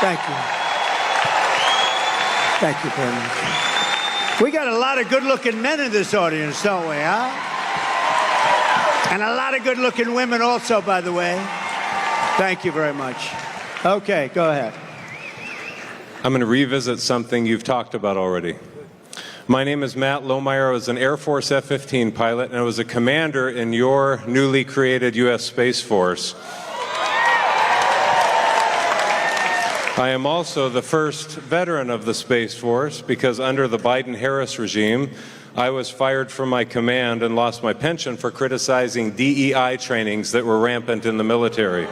Thank you. Thank you very much. We got a lot of good-looking men in this audience, don't we, huh? And a lot of good-looking women also, by the way. Thank you very much. Okay, go ahead. I'm going to revisit something you've talked about already. My name is Matt Lohmeyer. I was an Air Force F-15 pilot, and I was a commander in your newly created U.S. Space Force. I am also the first veteran of the Space Force because under the Biden-Harris regime, I was fired from my command and lost my pension for criticizing DEI trainings that were rampant in the military.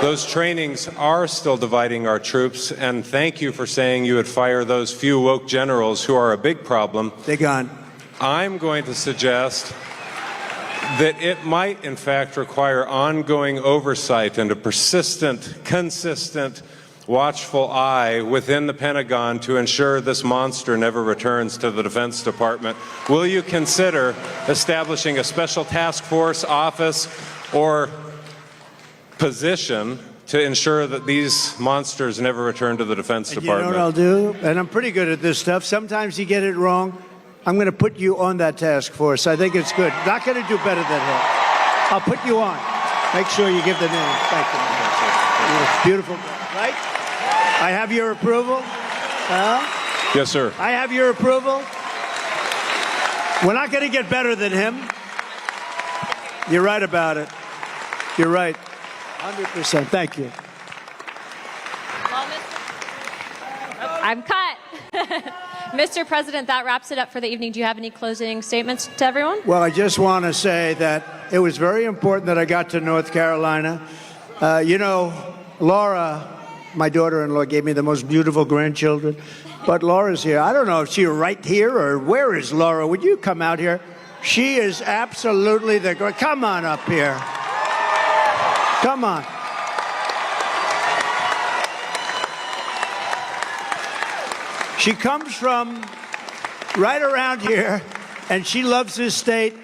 Those trainings are still dividing our troops, and thank you for saying you would fire those few woke generals who are a big problem. They're gone. I'm going to suggest that it might, in fact, require ongoing oversight and a persistent, consistent, watchful eye within the Pentagon to ensure this monster never returns to the Defense Department. Will you consider establishing a special task force, office, or position to ensure that these monsters never return to the Defense Department? You know what I'll do? And I'm pretty good at this stuff. Sometimes you get it wrong. I'm going to put you on that task force. I think it's good. Not going to do better than him. I'll put you on. Make sure you give the name. Thank you. It's beautiful, right? I have your approval. Yes, sir. I have your approval. We're not going to get better than him. You're right about it. You're right. 100%. Thank you. I'm cut. Mr. President, that wraps it up for the evening. Do you have any closing statements to everyone? Well, I just want to say that it was very important that I got to North Carolina. You know, Laura, my daughter-in-law, gave me the most beautiful grandchildren. But Laura's here. I don't know if she's right here or where is Laura. Would you come out here? She is absolutely the girl. Come on up here. Come on. She comes from right around here, and she loves this state.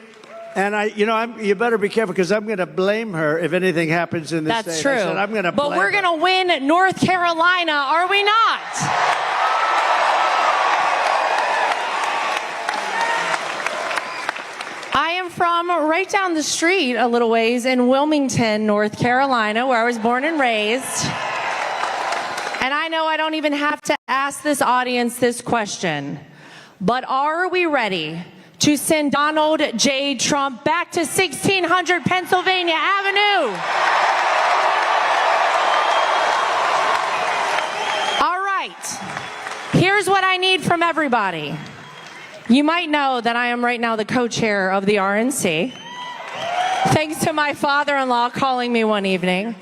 And you better be careful because I'm going to blame her if anything happens in this state. That's true. I said, I'm going to blame but we're her. going to win North Carolina, are we not? I am from right down the street a little ways in Wilmington, North Carolina, where I was born and raised. And I know I don't even have to ask this audience this question, but are we ready to send Donald J. Trump back to 1600 Pennsylvania Avenue? All right. Here's what I need from everybody. You might know that I am right now the co-chair of the RNC, thanks to my father-in-law calling me one evening.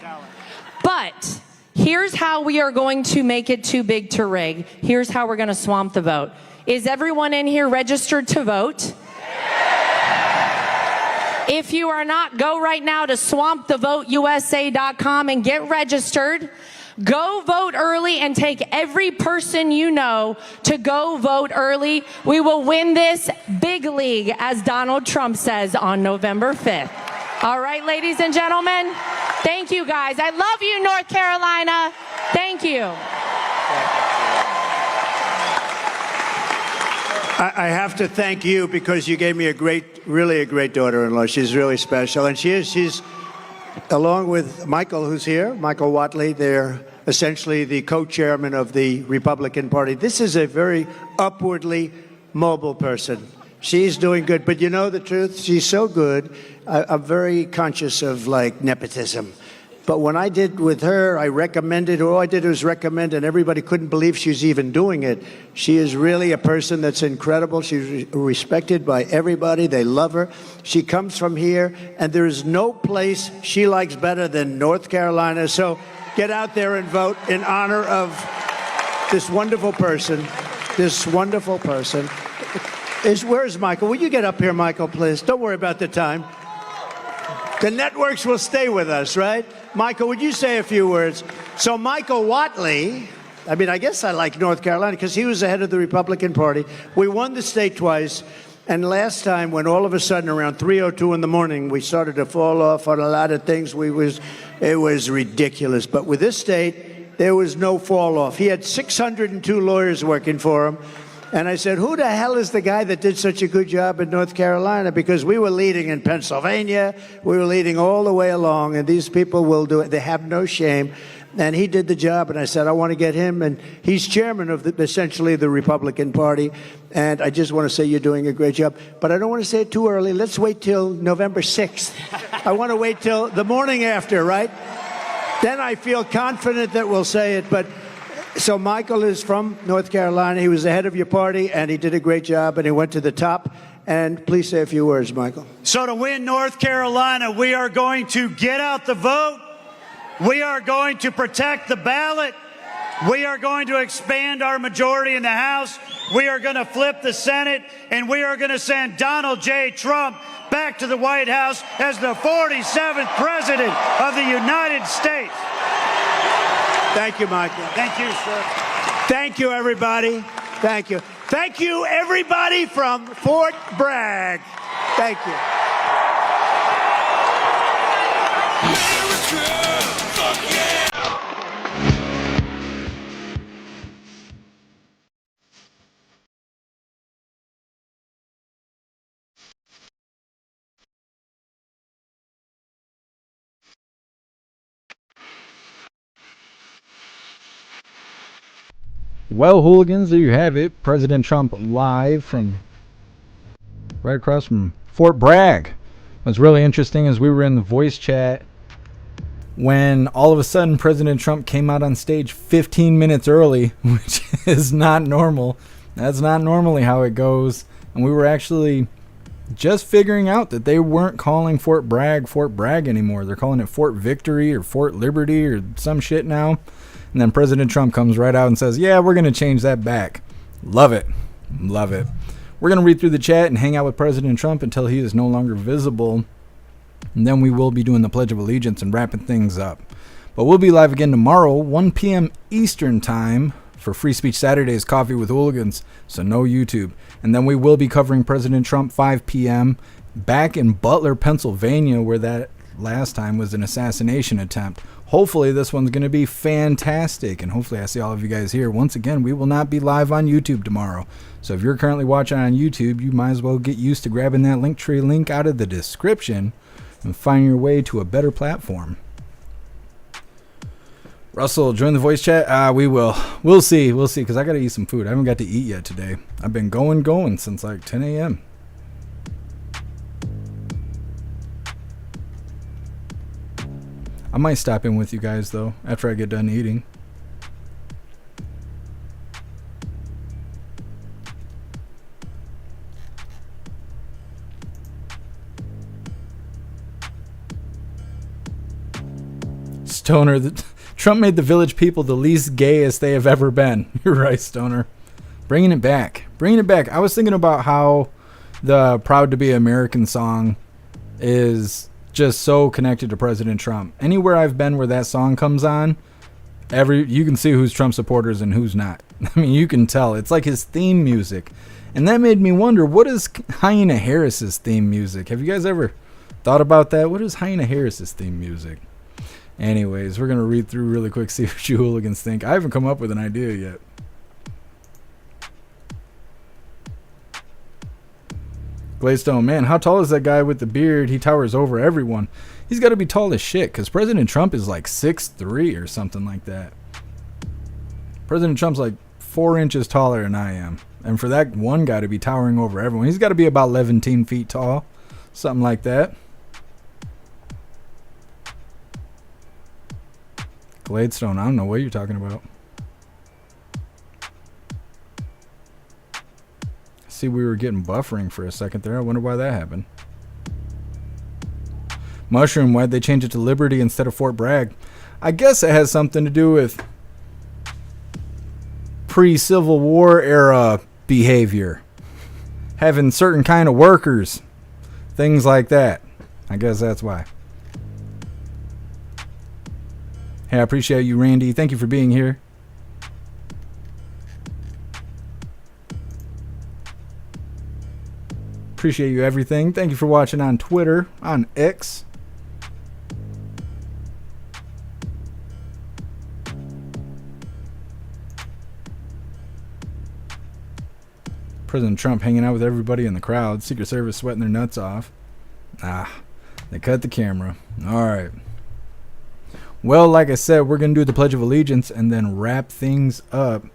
But here's how we are going to make it too big to rig. Here's how we're going to swamp the vote. Is everyone in here registered to vote? If you are not, go right now to swampthevoteusa.com and get registered. Go vote early and take every person you know to go vote early. We will win this big league, as Donald Trump says, on November 5th. All right, ladies and gentlemen, thank you guys. I love you, North Carolina. Thank you. I have to thank you because you gave me really a great daughter-in-law. She's really special. And she's along with Michael, who's here, Michael Whatley. They're essentially the co-chairman of the Republican Party. This is a very upwardly mobile person. She's doing good. But you know the truth? She's so good. I'm very conscious of, like, nepotism. But when I did with her, I recommended, all I did was recommend, and everybody couldn't believe she was even doing it. She is really a person that's incredible. She's respected by everybody. They love her. She comes from here, and there is no place she likes better than North Carolina. So get out there and vote in honor of this wonderful person. This wonderful person. Where's Michael? Will you get up here, Michael, please? Don't worry about the time. The networks will stay with us, right? Michael, would you say a few words? So Michael Whatley, I mean, I guess I like North Carolina because he was the head of the Republican Party. We won the state twice. And last time, when all of a sudden around 3:02 in the morning, we started to fall off on a lot of things, it was ridiculous. But with this state, there was no fall off. He had 602 lawyers working for him. And I said, who the hell is the guy that did such a good job in North Carolina? Because we were leading in Pennsylvania. We were leading all the way along. And these people will do it. They have no shame. And he did the job. And I said, I want to get him. And he's chairman of essentially the Republican Party. And I just want to say you're doing a great job. But I don't want to say it too early. Let's wait till November 6th. I want to wait till the morning after, right? Then I feel confident that we'll say it. But so Michael is from North Carolina. He was the head of your party, and he did a great job, and he went to the top. And please say a few words, Michael. So to win North Carolina, we are going to get out the vote. We are going to protect the ballot. We are going to expand our majority in the House. We are going to flip the Senate, and we are going to send Donald J. Trump back to the White House as the 47th president of the United States. Thank you, Michael. Thank you, sir. Thank you, everybody. Thank you. Thank you, everybody from Fort Bragg. Thank you. America, fuck yeah! Well, hooligans, there you have it. President Trump live from right across from Fort Bragg. What's really interesting is we were in the voice chat when all of a sudden President Trump came out on stage 15 minutes early, which is not normal. That's not normally how it goes. And we were actually just figuring out that they weren't calling Fort Bragg anymore. They're calling it Fort Victory or Fort Liberty or some shit now. And then President Trump comes right out and says, yeah, we're going to change that back. Love it. Love it. We're going to read through the chat and hang out with President Trump until he is no longer visible. And then we will be doing the Pledge of Allegiance and wrapping things up. But we'll be live again tomorrow, 1 p.m. Eastern Time for Free Speech Saturdays, Coffee with Hooligans. So no YouTube. And then we will be covering President Trump 5 p.m. back in Butler, Pennsylvania, where that last time was an assassination attempt. Hopefully this one's going to be fantastic, and hopefully I see all of you guys here. Once again, we will not be live on YouTube tomorrow. So if you're currently watching on YouTube, you might as well get used to grabbing that Linktree link out of the description and find your way to a better platform. Russell, join the voice chat. We will. We'll see, because I got to eat some food. I haven't got to eat yet today. I've been going since like 10 a.m. I might stop in with you guys, though, after I get done eating. Stoner, Trump made the Village People the least gayest they have ever been. You're right, Stoner. Bringing it back. I was thinking about how the Proud to Be American song is just so connected to President Trump. Anywhere I've been where that song comes on, you can see who's Trump supporters and who's not. I mean, you can tell. It's like his theme music. And that made me wonder, what is Hyena Harris's theme music? Have you guys ever thought about that? What is Hyena Harris's theme music? Anyways, we're going to read through really quick, see what you hooligans think. I haven't come up with an idea yet. Gladstone, man, how tall is that guy with the beard? He towers over everyone. He's got to be tall as shit, because President Trump is like 6'3" or something like that. President Trump's like 4 inches taller than I am. And for that one guy to be towering over everyone, he's got to be about 11 feet tall. Something like that. Gladstone, I don't know what you're talking about. See, we were getting buffering for a second there. I wonder why that happened. Mushroom, why'd they change it to Liberty instead of Fort Bragg? I guess it has something to do with pre-Civil War era behavior. Having certain kind of workers. Things like that. I guess that's why. Hey, I appreciate you, Randy. Thank you for being here. Appreciate you everything. Thank you for watching on Twitter, on X. President Trump hanging out with everybody in the crowd. Secret Service sweating their nuts off. They cut the camera. All right. Well, like I said, we're going to do the Pledge of Allegiance and then wrap things up.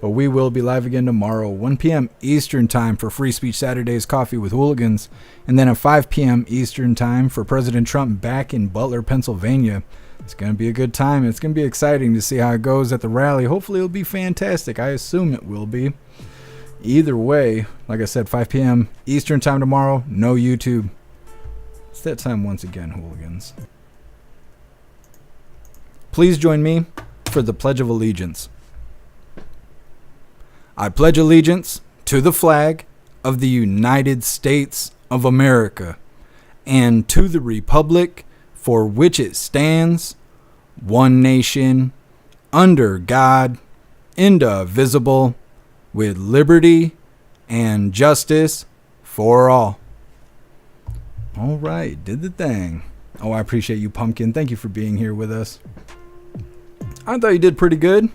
But we will be live again tomorrow, 1 p.m. Eastern Time for Free Speech Saturdays Coffee with Hooligans. And then at 5 p.m. Eastern Time for President Trump back in Butler, Pennsylvania. It's going to be a good time. It's going to be exciting to see how it goes at the rally. Hopefully it'll be fantastic. I assume it will be. Either way, like I said, 5 p.m. Eastern Time tomorrow. No YouTube. It's that time once again, hooligans. Please join me for the Pledge of Allegiance. I pledge allegiance to the flag of the United States of America and to the republic for which it stands, one nation, under God, indivisible, with liberty and justice for all. All right, did the thing. Oh, I appreciate you, Pumpkin. Thank you for being here with us. I thought you did pretty good. It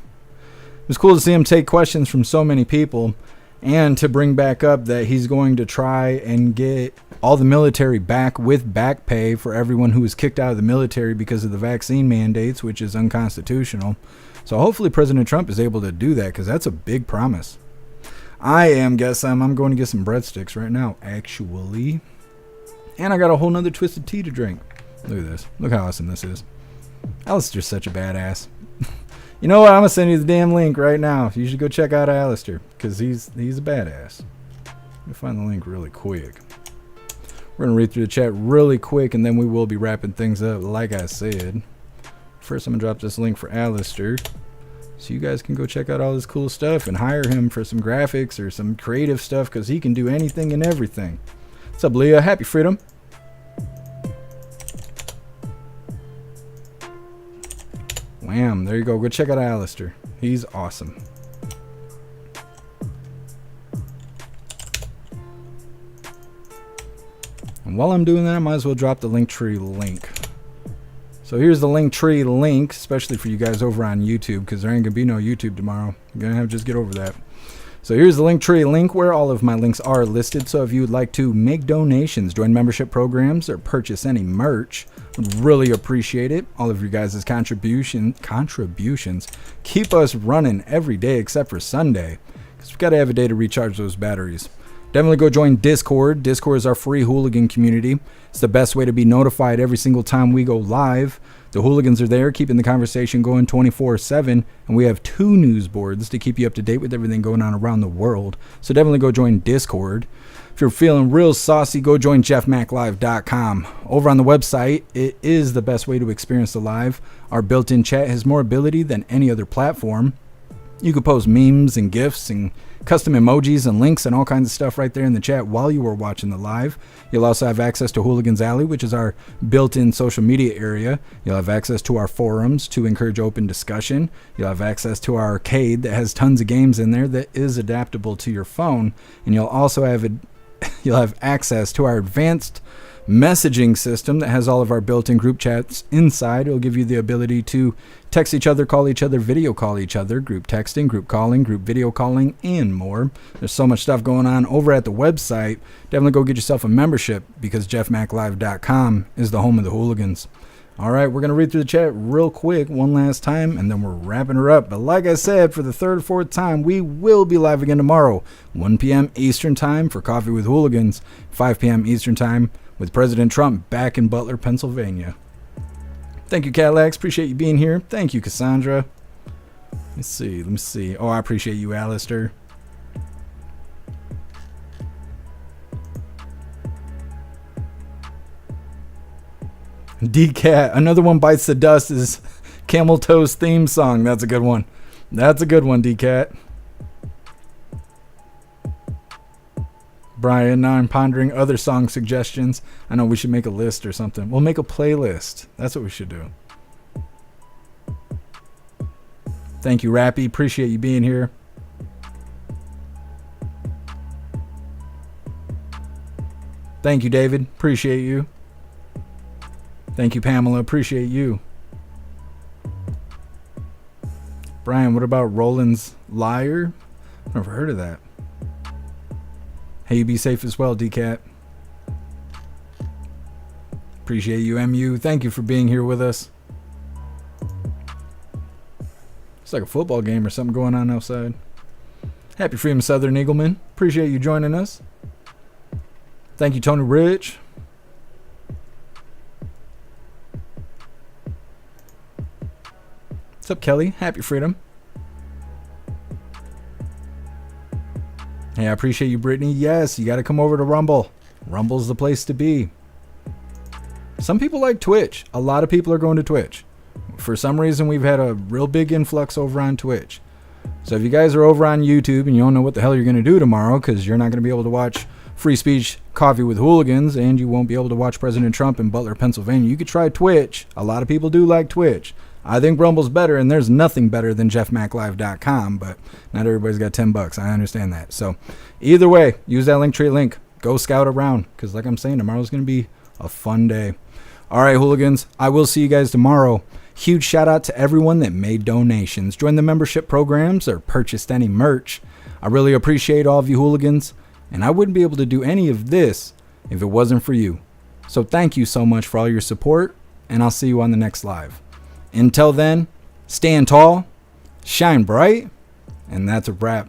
was cool to see him take questions from so many people and to bring back up that he's going to try and get all the military back with back pay for everyone who was kicked out of the military because of the vaccine mandates, which is unconstitutional. So hopefully President Trump is able to do that because that's a big promise. I'm going to get some breadsticks right now, actually. And I got a whole nother twisted tea to drink. Look at this. Look how awesome this is. Alistair's such a badass. You know what? I'm going to send you the damn link right now. You should go check out Alistair because he's a badass. Let me find the link really quick. We're going to read through the chat really quick and then we will be wrapping things up like I said. First, I'm going to drop this link for Alistair so you guys can go check out all this cool stuff and hire him for some graphics or some creative stuff because he can do anything and everything. What's up, Leah? Happy freedom. Wham, there you go. Go check out Alistair. He's awesome. And while I'm doing that, I might as well drop the Linktree link. So here's the Linktree link, especially for you guys over on YouTube, because there ain't going to be no YouTube tomorrow. I'm going to have to just get over that. So here's the Linktree link where all of my links are listed. So if you would like to make donations, join membership programs, or purchase any merch, would really appreciate it. All of you guys' contributions keep us running every day except for Sunday, because we've got to have a day to recharge those batteries. Definitely go join Discord. Discord is our free hooligan community. It's the best way to be notified every single time we go live. The hooligans are there keeping the conversation going 24/7, and we have 2 news boards to keep you up to date with everything going on around the world. So definitely go join Discord. If you're feeling real saucy, go join jeffmaclive.com. Over on the website, it is the best way to experience the live. Our built-in chat has more ability than any other platform. You could post memes and GIFs and custom emojis and links and all kinds of stuff right there in the chat while you were watching the live. You'll also have access to Hooligans Alley, which is our built-in social media area. You'll have access to our forums to encourage open discussion. You'll have access to our arcade that has tons of games in there that is adaptable to your phone. And you'll also have access to our advanced messaging system that has all of our built-in group chats inside. It'll give you the ability to text each other, call each other, video call each other, group texting, group calling, group video calling, and more. There's so much stuff going on over at the website. Definitely go get yourself a membership because jeffmaclive.com is the home of the Hooligans. All right, we're going to read through the chat real quick one last time, and then we're wrapping her up. But like I said, for the third or fourth time, we will be live again tomorrow, 1 p.m. Eastern Time for Coffee with Hooligans, 5 p.m. Eastern Time with President Trump back in Butler, Pennsylvania. Thank you, Cadillacs. Appreciate you being here. Thank you, Cassandra. Let me see. Oh, I appreciate you, Alistair. D-Cat, another one bites the dust is Camel Toe's theme song. That's a good one. That's a good one, D-Cat. Brian, now I'm pondering other song suggestions. I know we should make a list or something. We'll make a playlist. That's what we should do. Thank you, Rappy. Appreciate you being here. Thank you, David. Appreciate you. Thank you, Pamela. Appreciate you. Brian, what about Roland's Liar? I've never heard of that. Hey, you be safe as well, D-Cat. Appreciate you, MU. Thank you for being here with us. It's like a football game or something going on outside. Happy Freedom, Southern Eagleman. Appreciate you joining us. Thank you, Tony Rich. What's up, Kelly? Happy Freedom. Hey, I appreciate you, Brittany. Yes, you got to come over to Rumble. Rumble's the place to be. Some people like Twitch. A lot of people are going to Twitch. For some reason, we've had a real big influx over on Twitch. So if you guys are over on YouTube and you don't know what the hell you're going to do tomorrow because you're not going to be able to watch Free Speech Coffee with Hooligans and you won't be able to watch President Trump in Butler, Pennsylvania, you could try Twitch. A lot of people do like Twitch. I think Rumble's better, and there's nothing better than jeffmaclive.com, but not everybody's got $10. I understand that. So either way, use that Linktree link. Go scout around, because like I'm saying, tomorrow's going to be a fun day. All right, Hooligans, I will see you guys tomorrow. Huge shout out to everyone that made donations, joined the membership programs, or purchased any merch. I really appreciate all of you Hooligans, and I wouldn't be able to do any of this if it wasn't for you. So thank you so much for all your support, and I'll see you on the next live. Until then, stand tall, shine bright, and that's a wrap.